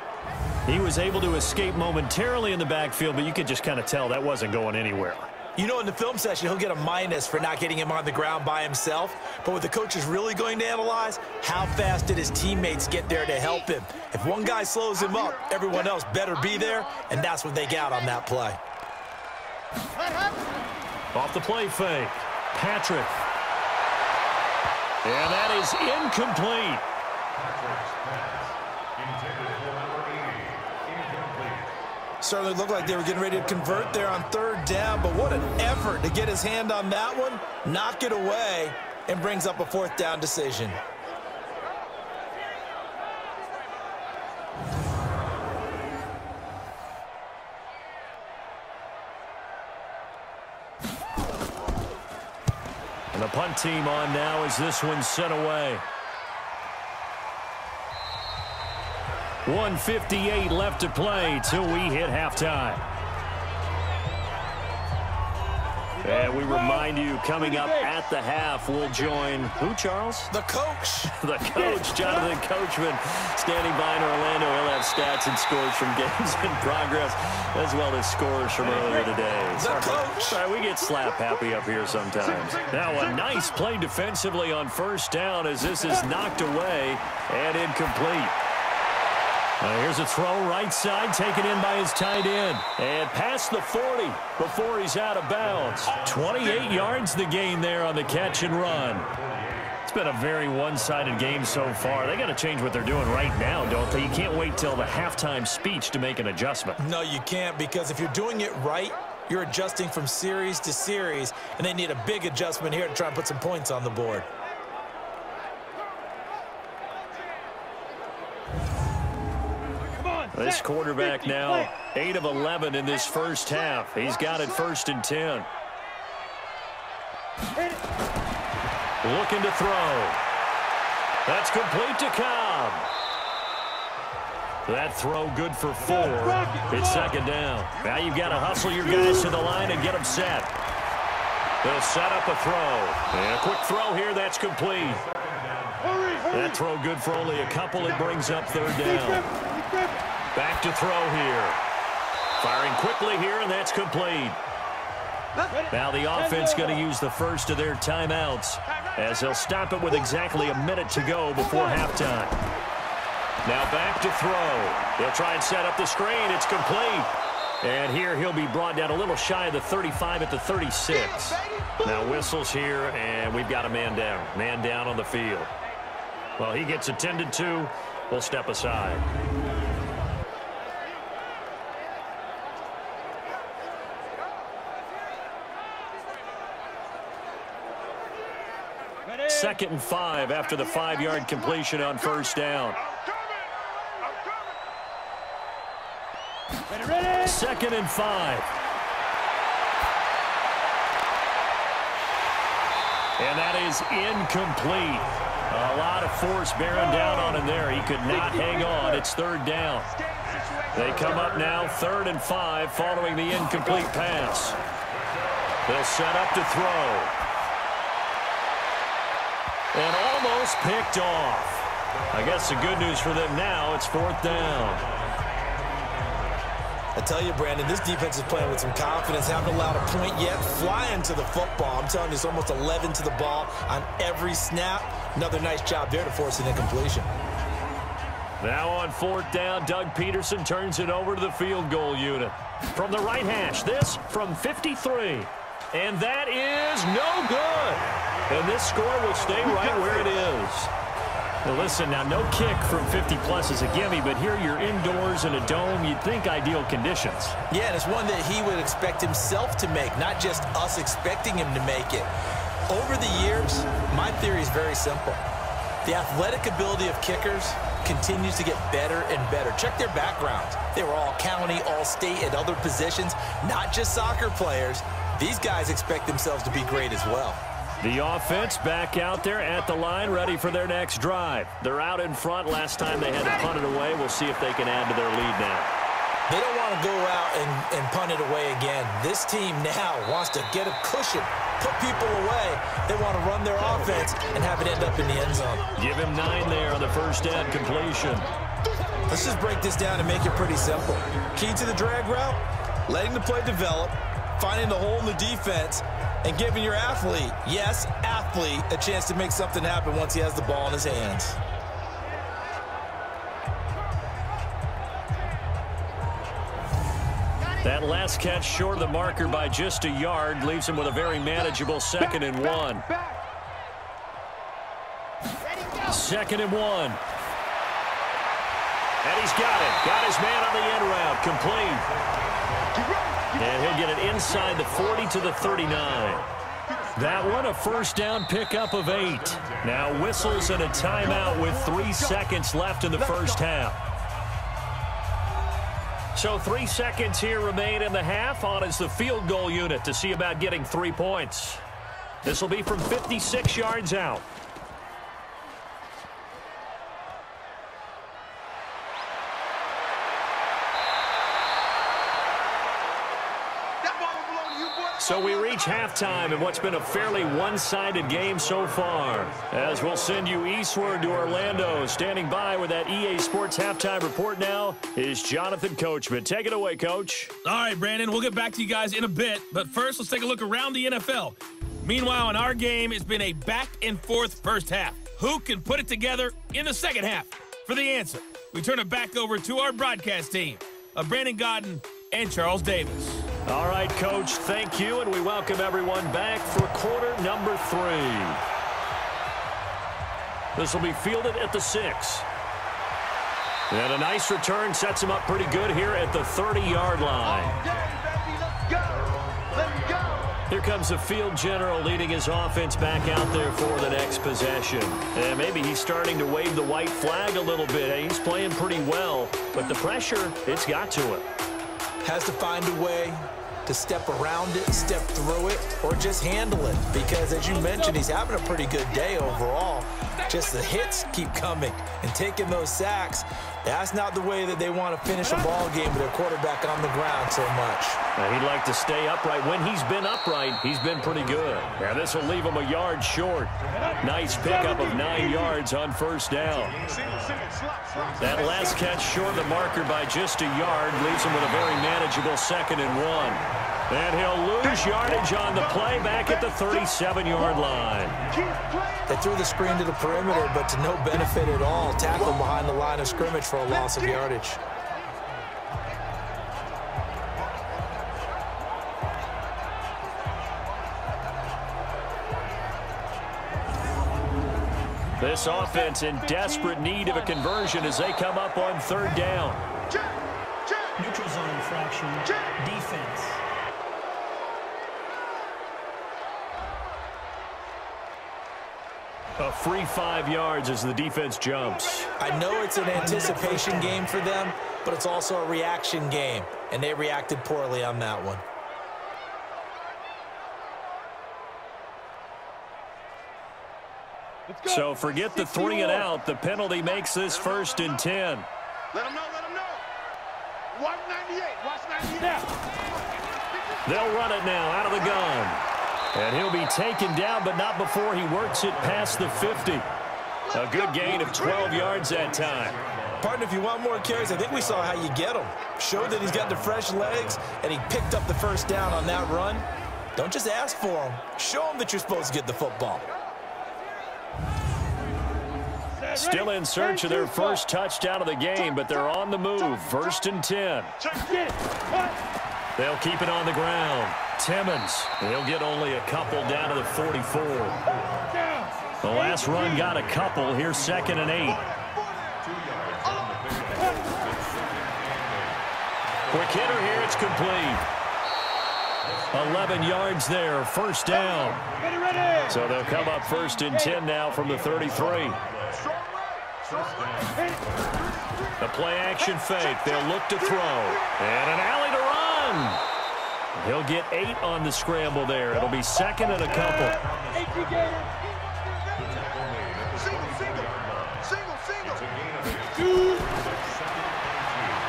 He was able to escape momentarily in the backfield, but you could just kind of tell that wasn't going anywhere. You know, in the film session, he'll get a minus for not getting him on the ground by himself. But what the coach is really going to analyze, how fast did his teammates get there to help him? If one guy slows him up, everyone else better be there, and that's what they got on that play. Off the play fake, Patrick. And that is incomplete. Certainly looked like they were getting ready to convert there on 3rd down, but what an effort to get his hand on that one, knock it away, and brings up a 4th down decision. And the punt punt team on now as this one's sent away. 1:58 left to play till we hit halftime. And we remind you, coming up at the half, we'll join who, Charles? The coach. The coach, Jonathan Coachman, standing by in Orlando. He'll have stats and scores from games in progress, as well as scores from earlier today. The coach. Sorry, we get slap happy up here sometimes. Now, a nice play defensively on first down as this is knocked away and incomplete. Here's a throw right side, taken in by his tight end. And past the 40 before he's out of bounds. 28 yards the gain there on the catch and run. It's been a very one-sided game so far. They got to change what they're doing right now, don't they? You can't wait till the halftime speech to make an adjustment. No, you can't, because if you're doing it right, you're adjusting from series to series, and they need a big adjustment here to try and put some points on the board. This quarterback now 8 of 11 in this first half. He's got it 1st and 10. Looking to throw. That's complete to Cobb. That throw good for 4. It's 2nd down. Now you've got to hustle your guys to the line and get them set. They'll set up a throw. And a quick throw here. That's complete. That throw good for only a couple. It brings up 3rd down. Back to throw here. Firing quickly here, and that's complete. Now the offense going to use the first of their timeouts as they'll stop it with exactly a minute to go before halftime. Now back to throw. They'll try and set up the screen. It's complete. And here he'll be brought down a little shy of the 35 at the 36. Now whistles here, and we've got a man down. Man down on the field. Well, he gets attended to. We'll step aside. Second and 5 after the 5-yard completion on first down. 2nd and 5. And that is incomplete. A lot of force bearing down on him there. He could not hang on. It's 3rd down. They come up now 3rd and 5 following the incomplete pass. They'll set up to throw. And almost picked off. I guess the good news for them now, it's 4th down. I tell you, Brandon, this defense is playing with some confidence. Haven't allowed a point yet. Flying to the football. I'm telling you, it's almost 11 to the ball on every snap. Another nice job there to force an incompletion. Now on 4th down, Doug Peterson turns it over to the field goal unit. From the right hash, this from 53. And that is no good. And this score will stay right where it is. Now listen, now no kick from 50-plus is a gimme, but here you're indoors in a dome. You'd think ideal conditions. Yeah, and it's one that he would expect himself to make, not just us expecting him to make it. Over the years, my theory is very simple. The athletic ability of kickers continues to get better and better. Check their backgrounds. They were all county, all state, at other positions, not just soccer players. These guys expect themselves to be great as well. The offense back out there at the line, ready for their next drive. They're out in front. Last time they had to punt it away. We'll see if they can add to their lead now. They don't want to go out and punt it away again. This team now wants to get a cushion, put people away. They want to run their offense and have it end up in the end zone. Give him 9 there on the first down completion. Let's just break this down and make it pretty simple. Key to the drag route, letting the play develop, finding the hole in the defense, and giving your athlete, yes, athlete, a chance to make something happen once he has the ball in his hands. That last catch short of the marker by just a yard leaves him with a very manageable 2nd and 1. 2nd and 1. And he's got it. Got his man on the end route. Complete. And he'll get it inside the 40 to the 39. That one, a first down pickup of 8. Now whistles and a timeout with 3 seconds left in the first half. So 3 seconds here remain in the half. On is the field goal unit to see about getting 3 points. This will be from 56 yards out. So we reach halftime in what's been a fairly one-sided game so far. As we'll send you eastward to Orlando. Standing by with that EA Sports halftime report now is Jonathan Coachman. Take it away, Coach. All right, Brandon, we'll get back to you guys in a bit. But first, let's take a look around the NFL. Meanwhile, in our game, it's been a back-and-forth first half. Who can put it together in the second half? For the answer, we turn it back over to our broadcast team of Brandon Godden and Charles Davis. All right, Coach, thank you, and we welcome everyone back for quarter number 3. This will be fielded at the 6. And a nice return sets him up pretty good here at the 30-yard line. Here comes the field general leading his offense back out there for the next possession. And maybe he's starting to wave the white flag a little bit. Hey, he's playing pretty well, but the pressure, it's got to him. Has to find a way to step around it, step through it, or just handle it. Because as you mentioned, he's having a pretty good day overall. Just the hits keep coming and taking those sacks. That's not the way that they want to finish a ball game with their quarterback on the ground so much. He'd like to stay upright. When he's been upright, he's been pretty good. Now this will leave him a yard short. Nice pickup of 9 yards on first down. That last catch short of the marker by just a yard leaves him with a very manageable 2nd and 1. And he'll lose yardage on the play back at the 37-yard line. They threw the screen to the perimeter, but to no benefit at all. Tackled behind the line of scrimmage for a loss of yardage. This offense in desperate need of a conversion as they come up on 3rd down. Neutral zone infraction. Defense. A free 5 yards as the defense jumps. I know it's an anticipation game for them, but it's also a reaction game, and they reacted poorly on that one. So forget the 3 and out. The penalty makes this 1st and 10. Let him know, let him know. Watch 98, watch 98. They'll run it now out of the gun. And he'll be taken down, but not before he works it past the 50. A good gain of 12 yards that time. Partner, if you want more carries, I think we saw how you get him. Showed that he's got the fresh legs, and he picked up the first down on that run. Don't just ask for him. Show him that you're supposed to get the football. Still in search of their first touchdown of the game, but they're on the move. 1st and 10. They'll keep it on the ground. Timmons, he'll get only a couple down to the 44. The last run got a couple. Here's 2nd and 8. Quick hitter here, it's complete. 11 yards there, 1st down. So they'll come up 1st and 10 now from the 33. The play action fake. They'll look to throw. And an alley to run. He'll get 8 on the scramble there. It'll be 2nd and a couple.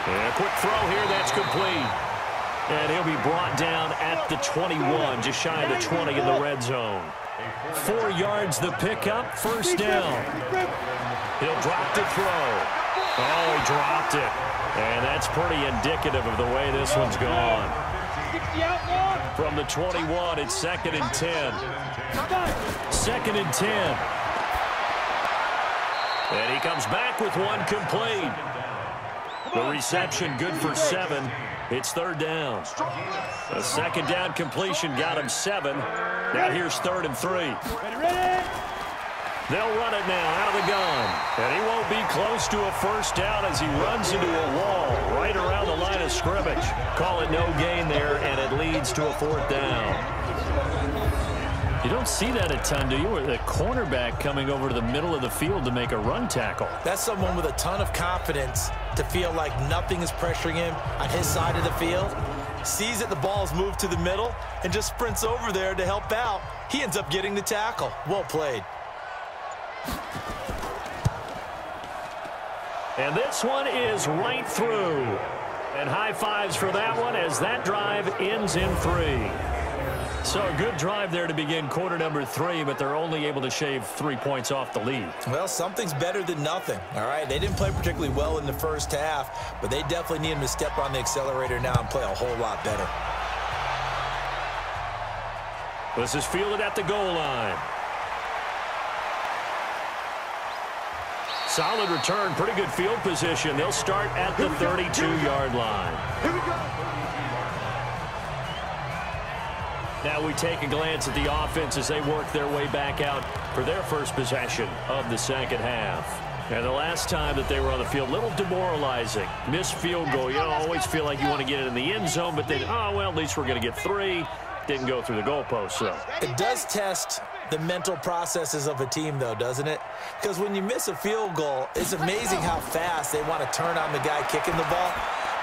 And a quick throw here. That's complete. And he'll be brought down at the 21, just shy of the 20 in the red zone. 4 yards the pickup, 1st down. He'll drop to throw. Oh, he dropped it. And that's pretty indicative of the way this one's gone. From the 21, it's 2nd and 10. 2nd and 10. And he comes back with one complete. The reception good for 7. It's 3rd down. A 2nd down completion got him 7. Now here's 3rd and 3. They'll run it now out of the gun. And he won't be close to a 1st down as he runs into a wall right around the line of scrimmage. Call it no gain there, and it leads to a 4th down. You don't see that a ton, do you? The cornerback coming over to the middle of the field to make a run tackle. That's someone with a ton of confidence to feel like nothing is pressuring him on his side of the field. sees that the ball's moved to the middle, and just sprints over there to help out. He ends up getting the tackle. Well played. And this one is right through. And high fives for that one as that drive ends in 3. So a good drive there to begin quarter number 3, but they're only able to shave 3 points off the lead. Well, something's better than nothing, all right? They didn't play particularly well in the first half, but they definitely need him to step on the accelerator now and play a whole lot better. This is fielded at the goal line. Solid return, pretty good field position. They'll start at the 32-yard line. Here we go. Now we take a glance at the offense as they work their way back out for their first possession of the second half. And the last time that they were on the field, a little demoralizing. Missed field goal. You always feel like you want to get it in the end zone, but then, oh, well, at least we're going to get 3. Didn't go through the goalpost, so. It does test the mental processes of a team, though, doesn't it? Because when you miss a field goal, it's amazing how fast they want to turn on the guy kicking the ball.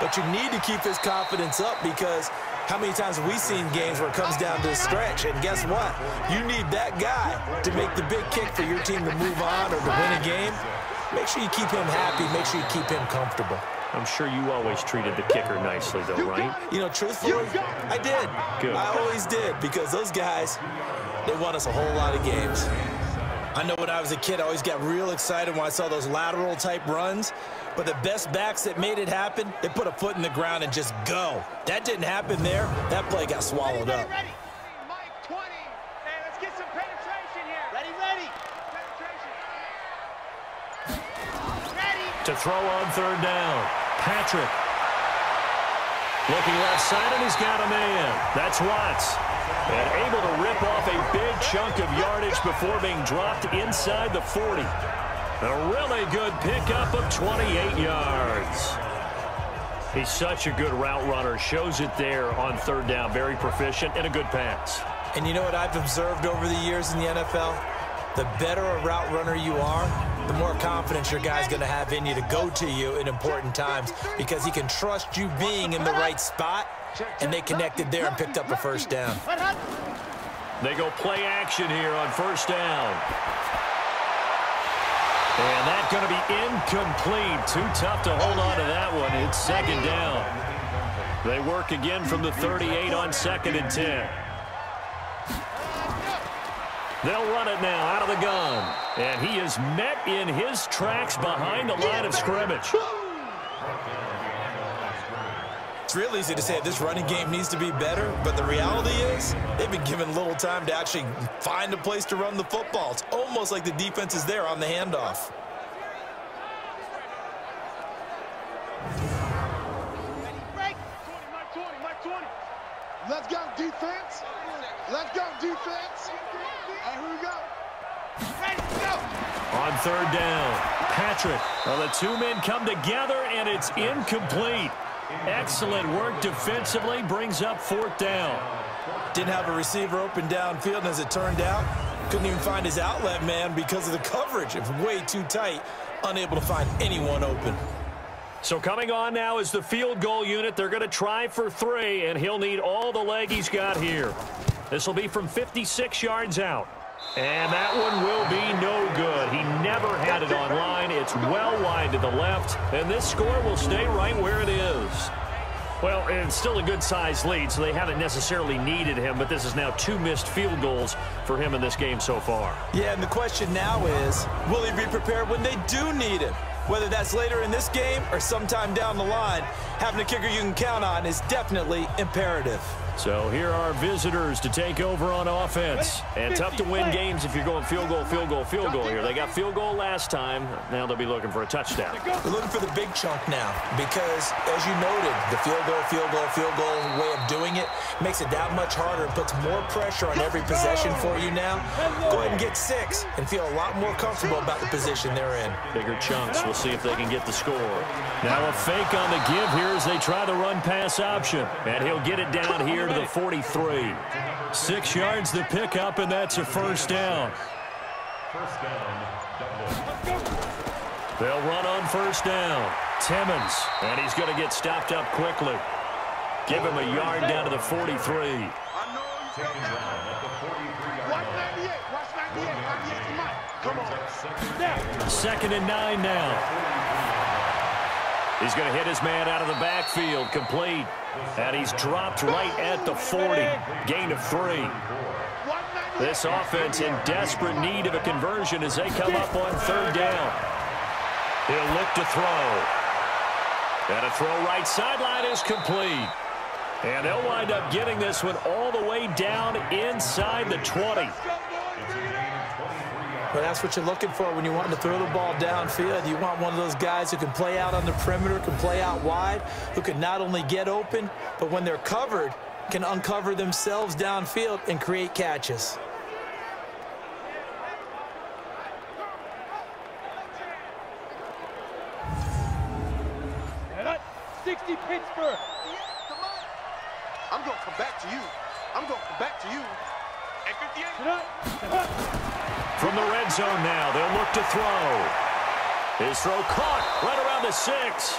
But you need to keep his confidence up, because how many times have we seen games where it comes down to a stretch? And guess what? You need that guy to make the big kick for your team to move on or to win a game. Make sure you keep him happy. Make sure you keep him comfortable. I'm sure you always treated the kicker nicely, though, right? You know, truthfully, I did. Good. I always did, because those guys, they won us a whole lot of games. I know when I was a kid, I always got real excited when I saw those lateral-type runs. But the best backs that made it happen, they put a foot in the ground and just go. That didn't happen there. That play got swallowed up. Ready. Mike 20. Hey, let's get some penetration here. Ready. Penetration. Ready. To throw on third down. Patrick. Looking left side, and he's got a man. That's Watts. And able to rip off a big chunk of yardage before being dropped inside the 40. A really good pickup of 28 yards. He's such a good route runner. Shows it there on third down. Very proficient and a good pass. And you know what I've observed over the years in the NFL? The better a route runner you are, the more confidence your guy's going to have in you to go to you in important times, because he can trust you being in the right spot, and they connected there and picked up a first down. They go play action here on first down. And that's going to be incomplete. Too tough to hold on to that one. It's second down. They work again from the 38 on 2nd and 10. They'll run it now out of the gun. And he is met in his tracks behind the line of scrimmage. It's real easy to say this running game needs to be better, but the reality is they've been given little time to actually find a place to run the football. It's almost like the defense is there on the handoff. Let's go, defense. Let's go, defense. All right, here we go. Ready to go. On third down, Patrick. Well, the two men come together, and it's incomplete. Excellent work defensively, brings up fourth down. Didn't have a receiver open downfield, and as it turned out, couldn't even find his outlet man because of the coverage. It was way too tight, unable to find anyone open. So coming on now is the field goal unit. They're going to try for 3, and he'll need all the leg he's got here. This will be from 56 yards out. And that one will be no good. He never had it on line. It's well wide to the left, and this score will stay right where it is. Well, it's still a good-sized lead, so they haven't necessarily needed him, but this is now 2 missed field goals for him in this game so far. Yeah, and the question now is, will he be prepared when they do need him? Whether that's later in this game or sometime down the line, having a kicker you can count on is definitely imperative. So here are visitors to take over on offense. And tough to win games if you're going field goal, field goal, field goal here. They got field goal last time. Now they'll be looking for a touchdown. They're looking for the big chunk now because, as you noted, the field goal way of doing it makes it that much harder and puts more pressure on every possession for you now. Go ahead and get 6 and feel a lot more comfortable about the position they're in. Bigger chunks. We'll see if they can get the score. Now a fake on the give here as they try the run-pass option. And he'll get it down here to the 43. 6 yards the pickup, and that's a first down. First down, Dublin. They'll run on first down. Timmons, and he's going to get stopped up quickly. Give him a yard down to the 43. Taken down at the 43-yard Watch line. 98. Watch 98. 98 to Mike. Come on. Now. Second and 9 now. He's going to hit his man out of the backfield, complete. And he's dropped right at the 40. Gain of 3. This offense in desperate need of a conversion as they come up on third down. He'll look to throw. And a throw right sideline is complete. And they'll wind up getting this one all the way down inside the 20. Well, that's what you're looking for when you're wanting to throw the ball downfield. You want one of those guys who can play out on the perimeter, can play out wide, who can not only get open, but when they're covered, can uncover themselves downfield and create catches. And 60 Pittsburgh. I'm going to come back to you. I'm going to come back to you. And 58. From the red zone now, they'll look to throw. His throw caught right around the 6.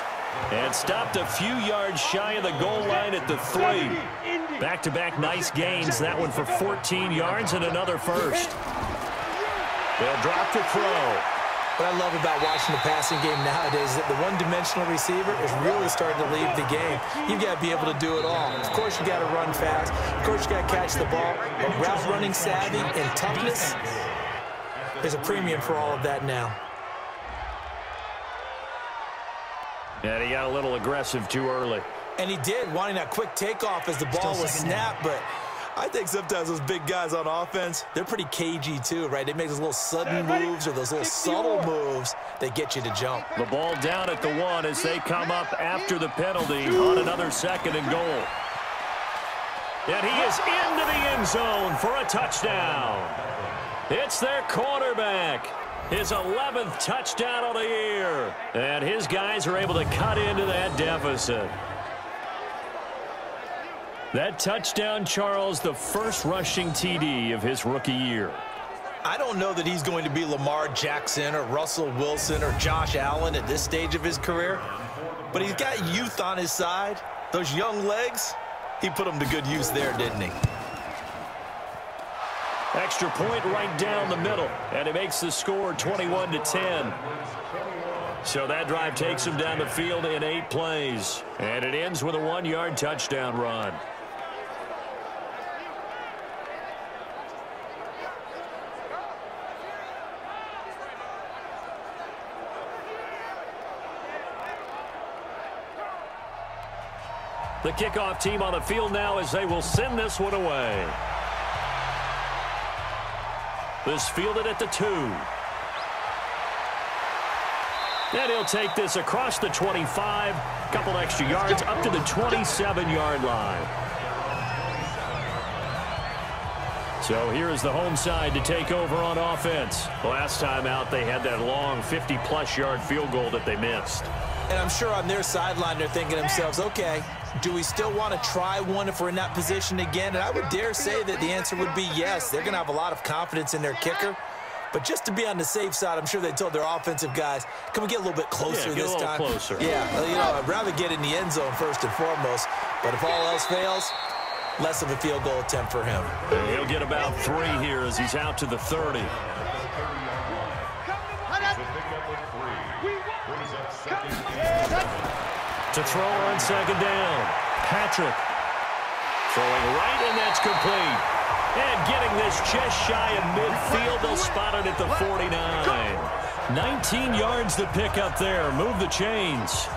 And stopped a few yards shy of the goal line at the 3. Back-to-back nice gains. That one for 14 yards and another first. They'll drop to throw. What I love about watching the passing game nowadays is that the one-dimensional receiver is really starting to leave the game. You've got to be able to do it all. Of course, you got to run fast. Of course, you got to catch the ball. But route running savvy and toughness, there's a premium for all of that now. And he got a little aggressive too early. And he did, wanting that quick takeoff as the ball was snapped. But I think sometimes those big guys on offense, they're pretty cagey too, right? They make those little sudden moves or those little subtle moves that get you to jump. The ball down at the 1 as they come up after the penalty on another 2nd and goal. And he is into the end zone for a touchdown. It's their quarterback. His 11th touchdown of the year. And his guys are able to cut into that deficit. That touchdown, Charles, the first rushing TD of his rookie year. I don't know that he's going to be Lamar Jackson or Russell Wilson or Josh Allen at this stage of his career, but he's got youth on his side. Those young legs, he put them to good use there, didn't he? Extra point right down the middle, and it makes the score 21-10. So that drive takes him down the field in 8 plays, and it ends with a 1-yard touchdown run. The kickoff team on the field now as they will send this one away. This fielded at the 2. And he'll take this across the 25, couple extra yards up to the 27-yard line. So here is the home side to take over on offense. Last time out, they had that long 50-plus yard field goal that they missed. And I'm sure on their sideline, they're thinking to themselves, okay, do we still want to try one if we're in that position again? And I would dare say that the answer would be yes. They're going to have a lot of confidence in their kicker. But just to be on the safe side, I'm sure they told their offensive guys, can we get a little bit closer this time? Closer. Yeah, you know, I'd rather get in the end zone first and foremost. But if all else fails, less of a field goal attempt for him. And he'll get about 3 here as he's out to the 30. To throw on 2nd down. Patrick throwing right, and that's complete. And getting this just shy of midfield. They'll spot it at the 49. 19 yards to pick up there. Move the chains.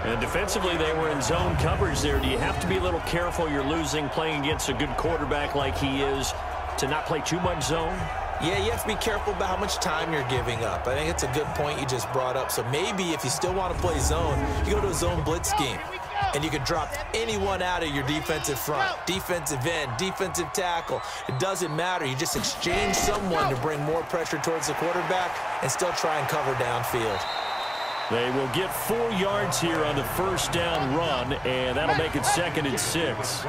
And defensively, they were in zone coverage there. Do you have to be a little careful? You're losing playing against a good quarterback like he is to not play too much zone? Yeah, you have to be careful about how much time you're giving up. I think it's a good point you just brought up. So maybe if you still want to play zone, you go to a zone blitz scheme. And you can drop anyone out of your defensive front, defensive end, defensive tackle. It doesn't matter. You just exchange someone to bring more pressure towards the quarterback and still try and cover downfield. They will get 4 yards here on the first down run, and that'll make it 2nd and 6.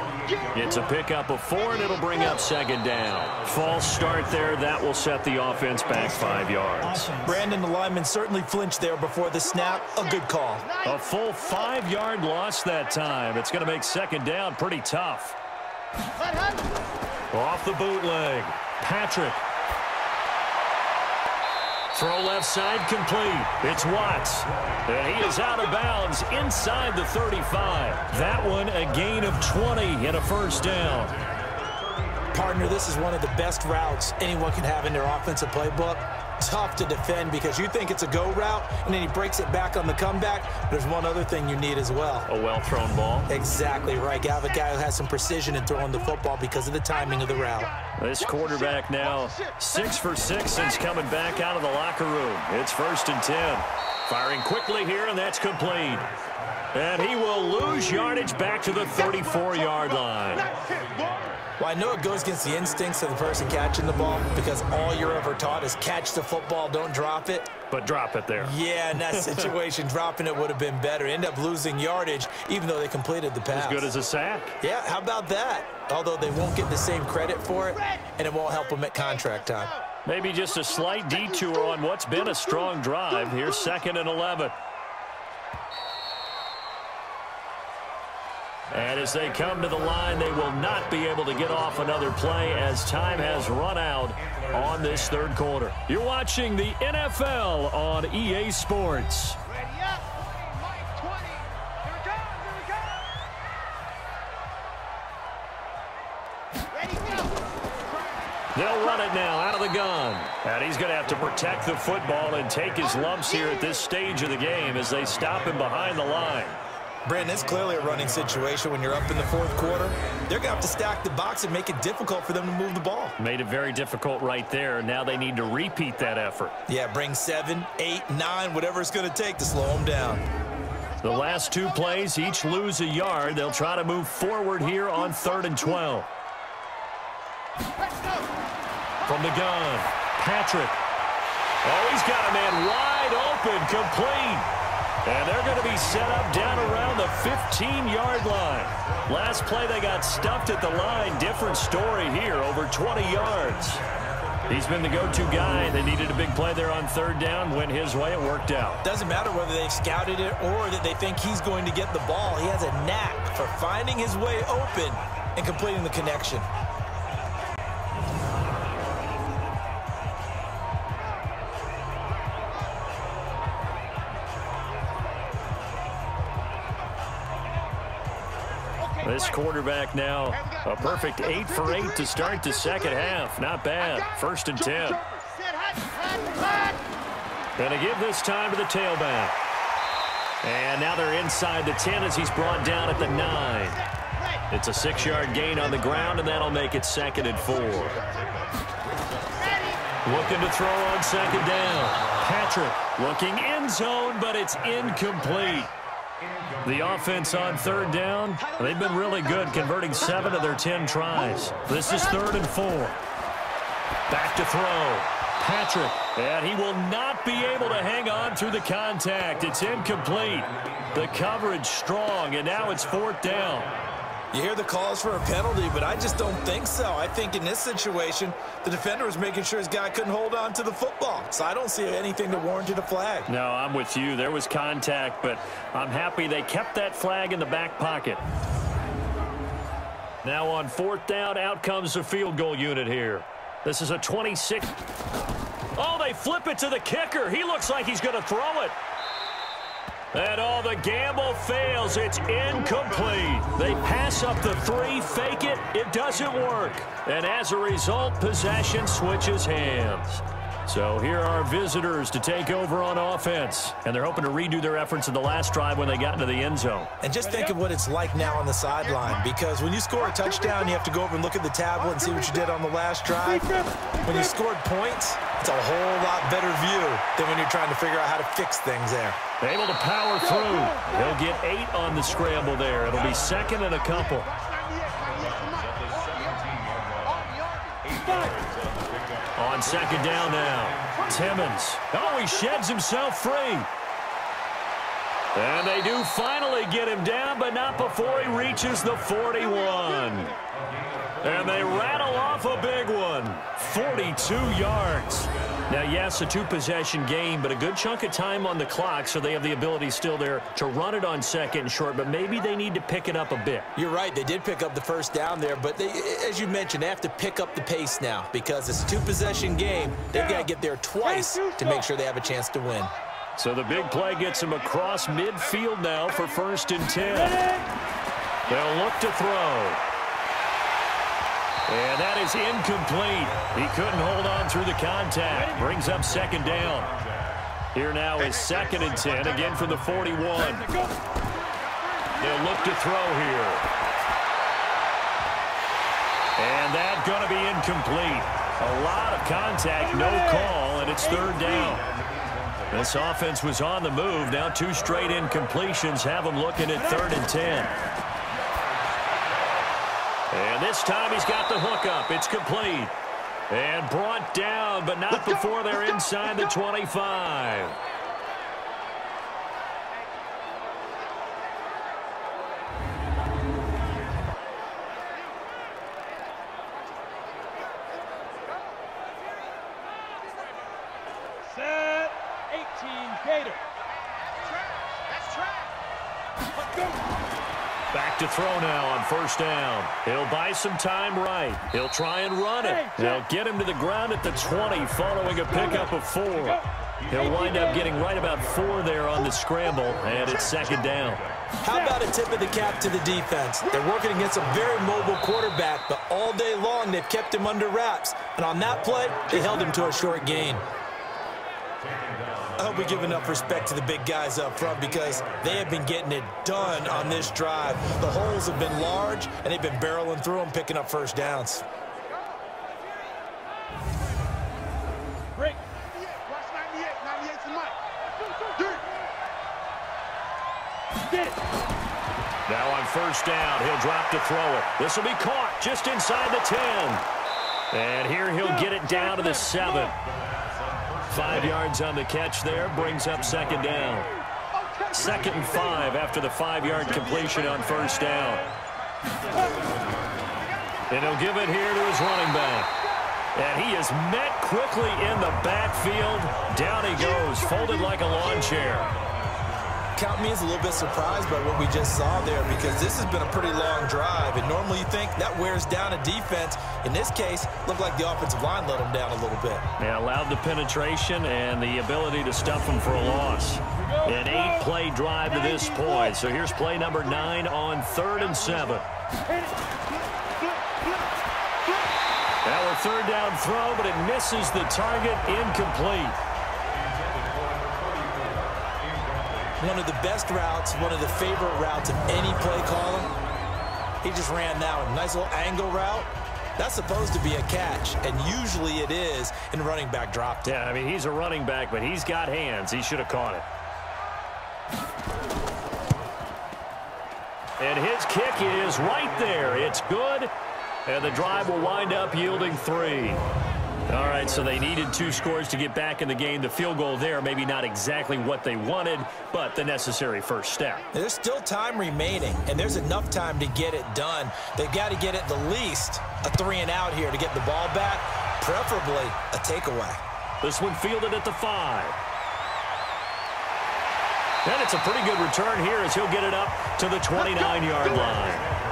It's a pickup of 4, and it'll bring up 2nd down. False start there. That will set the offense back 5 yards. Brandon, the lineman certainly flinched there before the snap. A good call. A full 5-yard loss that time. It's going to make 2nd down pretty tough. Off the bootleg. Patrick. Throw left side complete. It's Watts. And he is out of bounds inside the 35. That one a gain of 20 and a first down. Partner, this is one of the best routes anyone can have in their offensive playbook. Tough to defend because you think it's a go route, and then he breaks it back on the comeback. There's one other thing you need as well. A well-thrown ball. Exactly right. You have a guy who has some precision in throwing the football because of the timing of the route. This quarterback now 6 for 6 since coming back out of the locker room. It's 1st and 10. Firing quickly here, and that's complete. And he will lose yardage back to the 34-yard line. Well, I know it goes against the instincts of the person catching the ball because all you're ever taught is catch the football, don't drop it. But drop it there. Yeah, in that situation, dropping it would have been better. End up losing yardage, even though they completed the pass. As good as a sack. Yeah, how about that? Although they won't get the same credit for it, and it won't help them at contract time. Maybe just a slight detour on what's been a strong drive. Here's 2nd and 11. And as they come to the line, they will not be able to get off another play as time has run out on this 3rd quarter. You're watching the NFL on EA Sports. Ready up. Mike 20. Here we go. Ready, go. They'll run it now out of the gun. And he's going to have to protect the football and take his lumps here at this stage of the game as they stop him behind the line. Brandon, it's clearly a running situation when you're up in the 4th quarter. They're going to have to stack the box and make it difficult for them to move the ball. Made it very difficult right there. Now they need to repeat that effort. Yeah, bring 7, 8, 9, whatever it's going to take to slow them down. The last 2 plays each lose a yard. They'll try to move forward here on 3rd and 12. From the gun, Patrick. Oh, he's got a man wide open, complete. And they're going to be set up down around the 15-yard line. Last play, they got stuffed at the line. Different story here, over 20 yards. He's been the go-to guy. They needed a big play there on 3rd down. Went his way. It worked out. Doesn't matter whether they've scouted it or that they think he's going to get the ball. He has a knack for finding his way open and completing the connection. This quarterback now a perfect 8 for 8 to start the 2nd half. Not bad. 1st and 10. Going to give this time to the tailback. And now they're inside the 10 as he's brought down at the 9. It's a 6-yard gain on the ground, and that'll make it 2nd and 4. Looking to throw on 2nd down. Patrick looking end zone, but it's incomplete. The offense on 3rd down, they've been really good, converting 7 of their 10 tries. This is 3rd and 4. Back to throw. Patrick, and he will not be able to hang on through the contact. It's incomplete. The coverage strong, and now it's 4th down. You hear the calls for a penalty, but I just don't think so. I think in this situation, the defender was making sure his guy couldn't hold on to the football. So I don't see anything that warranted a flag. No, I'm with you. There was contact, but I'm happy they kept that flag in the back pocket. Now on 4th down, out comes the field goal unit here. This is a 26. Oh, they flip it to the kicker. He looks like he's going to throw it. And all the gamble fails. It's incomplete. They pass up the 3, fake it. It doesn't work. And as a result, possession switches hands. So here are visitors to take over on offense. And they're hoping to redo their efforts in the last drive when they got into the end zone. And just think of what it's like now on the sideline, because when you score a touchdown, you have to go over and look at the tablet and see what you did on the last drive. When you scored points, it's a whole lot better view than when you're trying to figure out how to fix things there. Able to power through. He'll get 8 on the scramble there. It'll be 2nd and a couple. On 2nd down now, Timmons. Oh, he sheds himself free. And they do finally get him down, but not before he reaches the 41. And they rattle off a big one. 42 yards. Now, yes, a two-possession game, but a good chunk of time on the clock, so they have the ability still there to run it on second and short, but maybe they need to pick it up a bit. You're right. They did pick up the first down there, but they, as you mentioned, they have to pick up the pace now because it's a two-possession game. They've got to get there twice to make sure they have a chance to win. So the big play gets them across midfield now for 1st and 10. They'll look to throw. And that is incomplete. He couldn't hold on through the contact. Brings up 2nd down. Here now is 2nd and 10, again from the 41. They'll look to throw here. And that's going to be incomplete. A lot of contact, no call, and it's 3rd down. This offense was on the move. Now 2 straight incompletions have them looking at 3rd and 10. And this time he's got the hook up. It's complete. And brought down, but not before they're inside the 25. Set 18 Gator. That's track. Let's go. Back to throw now on 1st down. He'll buy some time right. He'll try and run it. They'll get him to the ground at the 20 following a pickup of 4. He'll wind up getting right about 4 there on the scramble, and it's 2nd down. How about a tip of the cap to the defense? They're working against a very mobile quarterback, but all day long they've kept him under wraps. And on that play, they held him to a short gain. I hope we give enough respect to the big guys up front because they have been getting it done on this drive. The holes have been large, and they've been barreling through them, picking up 1st downs. Break. Watch 98. 98's the mic. Get it. Now on 1st down, he'll drop to throw it. This will be caught just inside the 10. And here he'll get it down to the 7. 5 yards on the catch there, brings up 2nd down. 2nd and 5 after the 5-yard completion on 1st down. And he'll give it here to his running back. And he is met quickly in the backfield. Down he goes, folded like a lawn chair. Count me as a little bit surprised by what we just saw there because this has been a pretty long drive, and normally you think that wears down a defense. In this case, looked like the offensive line let them down a little bit. Yeah, allowed the penetration and the ability to stuff them for a loss. An 8-play drive to this point. So here's play number 9 on 3rd and 7. Now a 3rd down throw, but it misses the target, incomplete. One of the best routes, one of the favorite routes of any play caller. He just ran that one. Nice little angle route. That's supposed to be a catch, and usually it is, and running back dropped it. Yeah, I mean, he's a running back, but he's got hands. He should have caught it. And his kick is right there. It's good, and the drive will wind up yielding 3. All right, so they needed 2 scores to get back in the game. The field goal there, maybe not exactly what they wanted, but the necessary first step. There's still time remaining, and there's enough time to get it done. They've got to get at the least a 3 and out here to get the ball back, preferably a takeaway. This one fielded at the 5. And it's a pretty good return here as he'll get it up to the 29-yard line.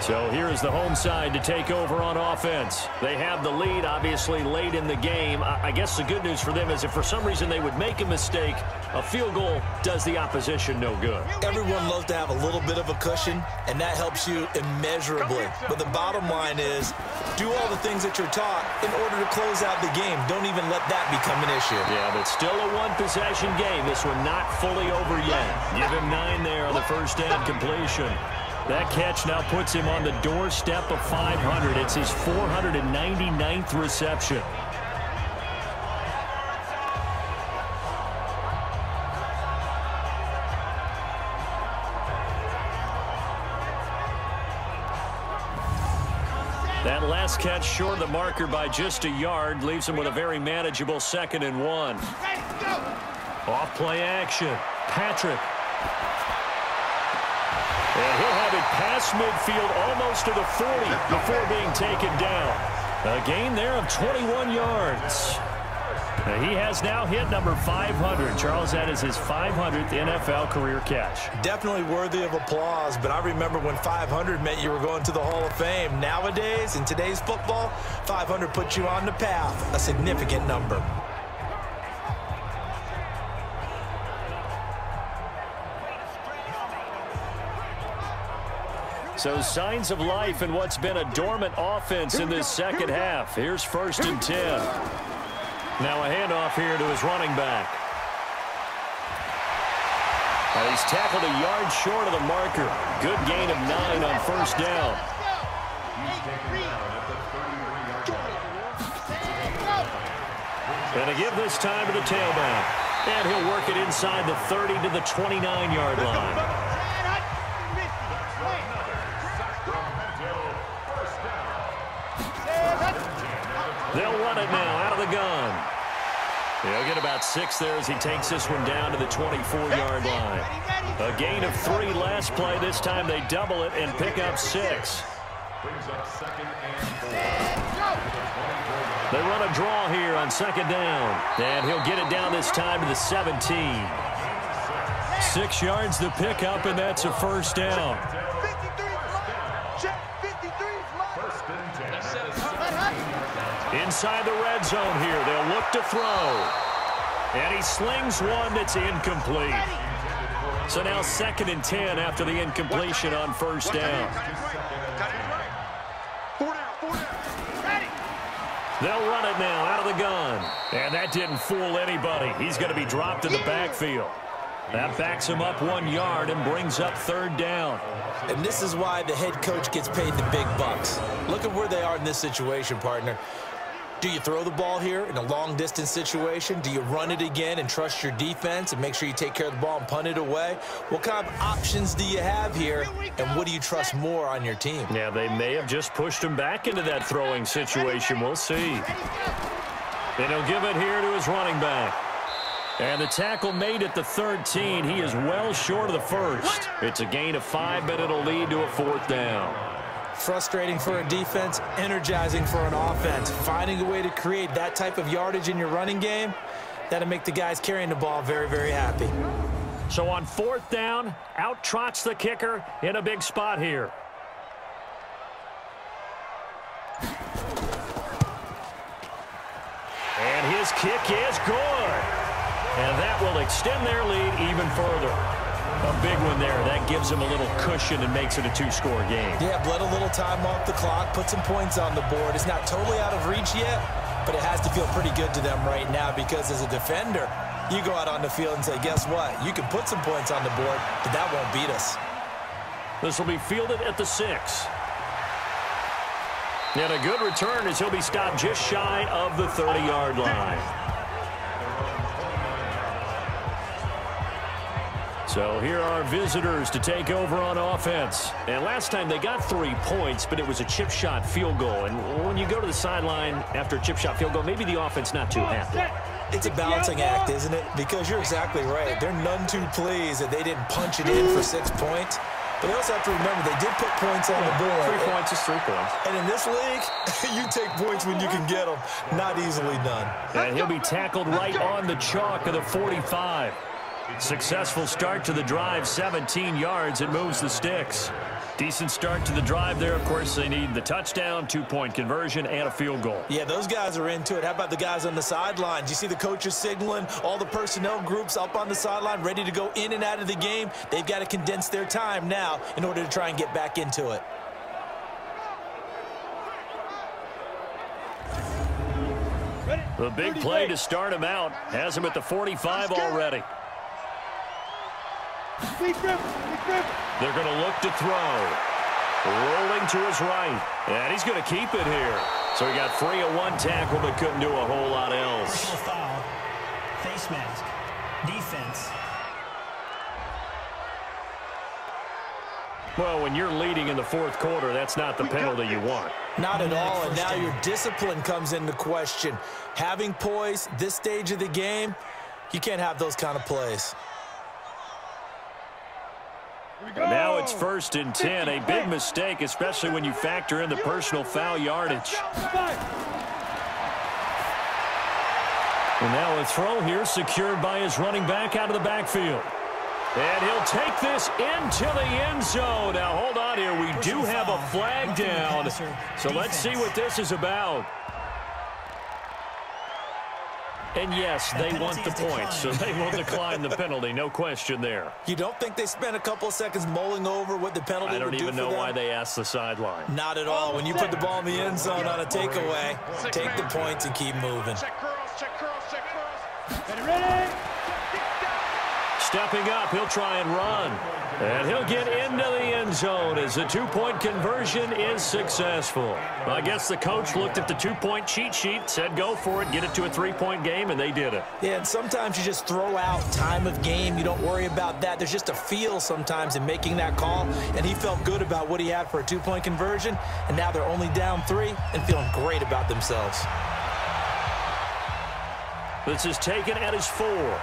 So here is the home side to take over on offense. They have the lead, obviously, late in the game. I guess the good news for them is if for some reason they would make a mistake, a field goal does the opposition no good. Everyone loves to have a little bit of a cushion, and that helps you immeasurably. But the bottom line is, do all the things that you're taught in order to close out the game. Don't even let that become an issue. Yeah, but still a one-possession game. This one not fully over yet. Give him 9 there on the first down completion. That catch now puts him on the doorstep of 500. It's his 499th reception. That last catch short of the marker by just a yard. Leaves him with a very manageable 2nd and 1. Off play action. Patrick. And he'll have it past midfield almost to the 40 before being taken down. A gain there of 21 yards. He has now hit number 500. Charles, that is his 500th NFL career catch. Definitely worthy of applause, but I remember when 500 meant you were going to the Hall of Fame. Nowadays, in today's football, 500 puts you on the path, a significant number. So signs of life in what's been a dormant offense in this second half. Here's 1st and 10. Now a handoff here to his running back. He's tackled a yard short of the marker. Good gain of 9 on 1st down. And to give this time to the tailback. And he'll work it inside the 30 to the 29-yard line. They'll run it now out of the gun. He'll get about 6 there as he takes this one down to the 24-yard line. A gain of 3 last play. This time they double it and pick up 6. They run a draw here on 2nd down. And he'll get it down this time to the 17. 6 yards to pick up, and that's a 1st down. Inside the red zone here. They'll look to throw. And he slings one that's incomplete. So now 2nd and 10 after the incompletion on 1st down. They'll run it now out of the gun. And that didn't fool anybody. He's going to be dropped in the backfield. That backs him up 1 yard and brings up 3rd down. And this is why the head coach gets paid the big bucks. Look at where they are in this situation, partner. Do you throw the ball here in a long-distance situation? Do you run it again and trust your defense and make sure you take care of the ball and punt it away? What kind of options do you have here, and what do you trust more on your team? Yeah, they may have just pushed him back into that throwing situation. We'll see. And he'll give it here to his running back. And the tackle made at the 13. He is well short of the 1st. It's a gain of 5, but it'll lead to a 4th down. Frustrating for a defense, energizing for an offense. Finding a way to create that type of yardage in your running game, that'll make the guys carrying the ball very, very happy. So on 4th down, out trots the kicker in a big spot here. And his kick is good. And that will extend their lead even further. A big one there. That gives them a little cushion and makes it a 2-score game. Yeah, bled a little time off the clock, put some points on the board. It's not totally out of reach yet, but it has to feel pretty good to them right now because as a defender, you go out on the field and say, guess what? You can put some points on the board, but that won't beat us. This will be fielded at the 6. And a good return as he'll be stopped just shy of the 30-yard line. So here are visitors to take over on offense. And last time they got 3 points, but it was a chip shot field goal. And when you go to the sideline after a chip shot field goal, maybe the offense not too happy. It's a balancing act, isn't it? Because you're exactly right. They're none too pleased that they didn't punch it in for 6 points. But they also have to remember they did put points on the board. 3 points is 3 points. And in this league, you take points when you can get them. Not easily done. And he'll be tackled right on the chalk of the 45. Successful start to the drive, 17 yards. It moves the sticks. Decent start to the drive there. Of course, they need the touchdown, 2-point conversion, and a field goal. Yeah, those guys are into it. How about the guys on the sidelines? You see the coaches signaling, all the personnel groups up on the sideline ready to go in and out of the game. They've got to condense their time now in order to try and get back into it. The big play to start him out has him at the 45 already. They're going to look to throw. Rolling to his right. And he's going to keep it here. So he got free of 1 tackle but couldn't do a whole lot else. Personal foul. Face mask. Defense. Well, when you're leading in the 4th quarter, that's not the penalty you want. Not at all, and now your discipline comes into question. Having poise this stage of the game, you can't have those kind of plays. And now it's 1st and 10, a big mistake, especially when you factor in the personal foul yardage. And now a throw here secured by his running back out of the backfield. And he'll take this into the end zone. Now, hold on here. We do have a flag down. So let's see what this is about. And, yes, they want the points, so they will decline the penalty. No question there. You don't think they spent a couple of seconds mulling over what the penalty would do for them? I don't even know why they asked the sideline. Not at all. When you put the ball in the end zone on a takeaway, take the points and keep moving. Stepping up, he'll try and run. And he'll get into the end zone as the two-point conversion is successful. Well, I guess the coach looked at the two-point cheat sheet, said go for it, get it to a three-point game, and they did it. Yeah, and sometimes you just throw out time of game. You don't worry about that. There's just a feel sometimes in making that call, and he felt good about what he had for a two-point conversion, and now they're only down 3 and feeling great about themselves. This is taken at his 4.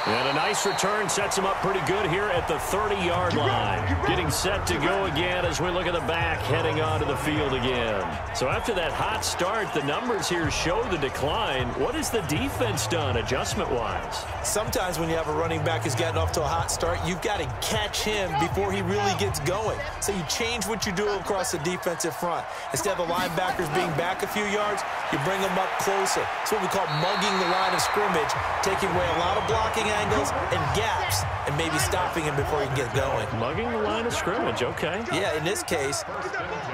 And a nice return sets him up pretty good here at the 30-yard line. Getting set to go again as we look at the back heading onto the field again. So after that hot start, the numbers here show the decline. What has the defense done adjustment-wise? Sometimes when you have a running back who's gotten off to a hot start, you've got to catch him before he really gets going. So you change what you do across the defensive front. Instead of the linebackers being back a few yards, you bring them up closer. It's what we call mugging the line of scrimmage, taking away a lot of blocking angles and gaps and maybe stopping him before he can get going. Mugging the line of scrimmage, okay. Yeah, in this case,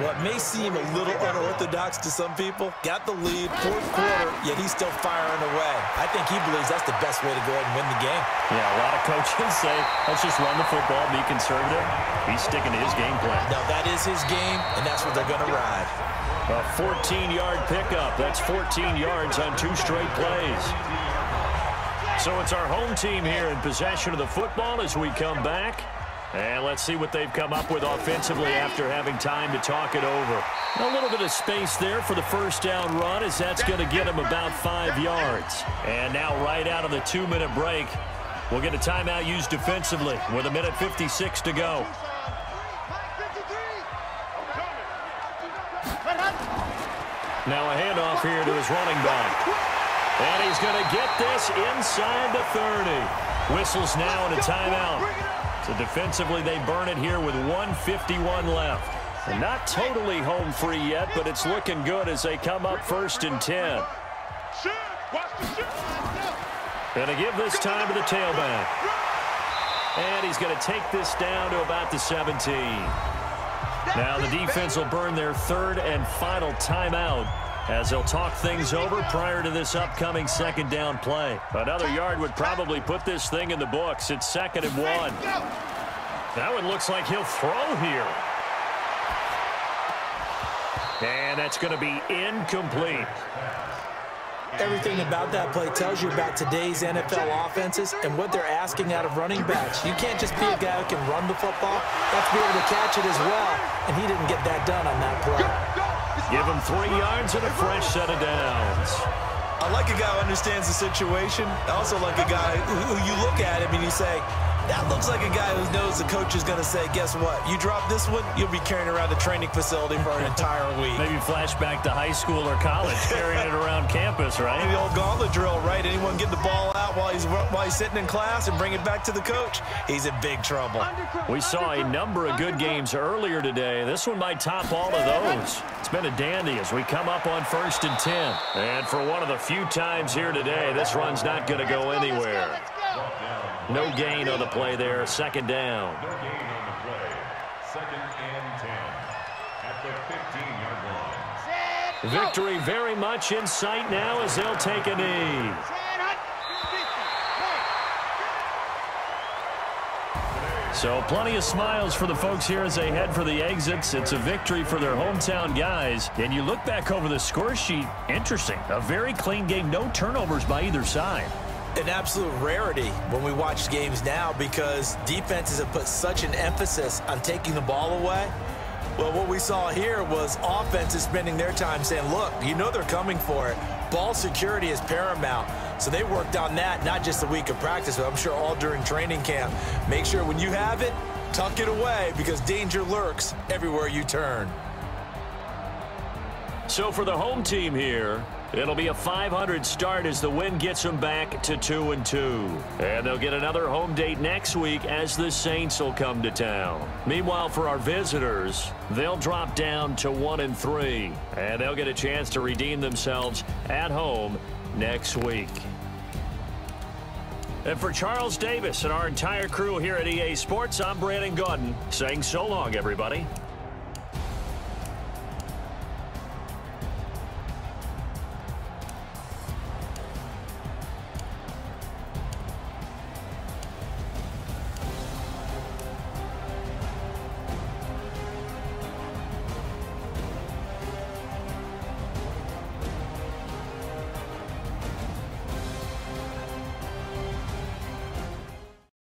what may seem a little unorthodox to some people, got the lead, 4th quarter, yet he's still firing away. I think he believes that's the best way to go ahead and win the game. Yeah, a lot of coaches say, let's just run the football, be conservative. He's sticking to his game plan. Now, that is his game, and that's what they're going to ride. A 14-yard pickup. That's 14 yards on 2 straight plays. So it's our home team here in possession of the football as we come back. And let's see what they've come up with offensively after having time to talk it over. A little bit of space there for the first down run as that's going to get him about 5 yards. And now right out of the 2-minute break, we'll get a timeout used defensively with 1:56 to go. Now a handoff here to his running back. And he's going to get this inside the 30. Whistles now and a timeout. So defensively, they burn it here with 1:51 left. And not totally home free yet, but it's looking good as they come up 1st and 10. Going to give this time to the tailback. And he's going to take this down to about the 17. Now the defense will burn their 3rd and final timeout as they'll talk things over prior to this upcoming 2nd down play. Another yard would probably put this thing in the books. It's 2nd and 1. That one looks like he'll throw here. And that's going to be incomplete. Everything about that play tells you about today's NFL offenses and what they're asking out of running backs. You can't just be a guy who can run the football. You have to be able to catch it as well, and he didn't get that done on that play. Give him 3 yards and a fresh set of downs. I like a guy who understands the situation. I also like a guy who you look at him and you say, that looks like a guy who knows the coach is going to say, guess what? You drop this one, you'll be carrying around the training facility for an entire week. Maybe flashback to high school or college, carrying it around campus, right? The old gauntlet drill, right? Anyone get the ball out while he's sitting in class and bring it back to the coach, he's in big trouble. We saw a number of good games earlier today. This one might top all of those. It's been a dandy as we come up on 1st and 10. And for one of the few times here today, this run's not going to go anywhere. No gain on the play there. 2nd down. No gain on the play. 2nd and 10 at the 15-yard line. Victory very much in sight now as they'll take a knee. So plenty of smiles for the folks here as they head for the exits. It's a victory for their hometown guys. And you look back over the score sheet, interesting. A very clean game, no turnovers by either side. An absolute rarity when we watch games now because defenses have put such an emphasis on taking the ball away. Well, what we saw here was offenses spending their time saying, look, you know they're coming for it. Ball security is paramount. So they worked on that, not just a week of practice, but I'm sure all during training camp. Make sure when you have it, tuck it away because danger lurks everywhere you turn. So for the home team here, it'll be a .500 start as the win gets them back to 2-2. And they'll get another home date next week as the Saints will come to town. Meanwhile, for our visitors, they'll drop down to 1-3. And they'll get a chance to redeem themselves at home next week. And for Charles Davis and our entire crew here at EA Sports, I'm Brandon Gaudin saying so long, everybody.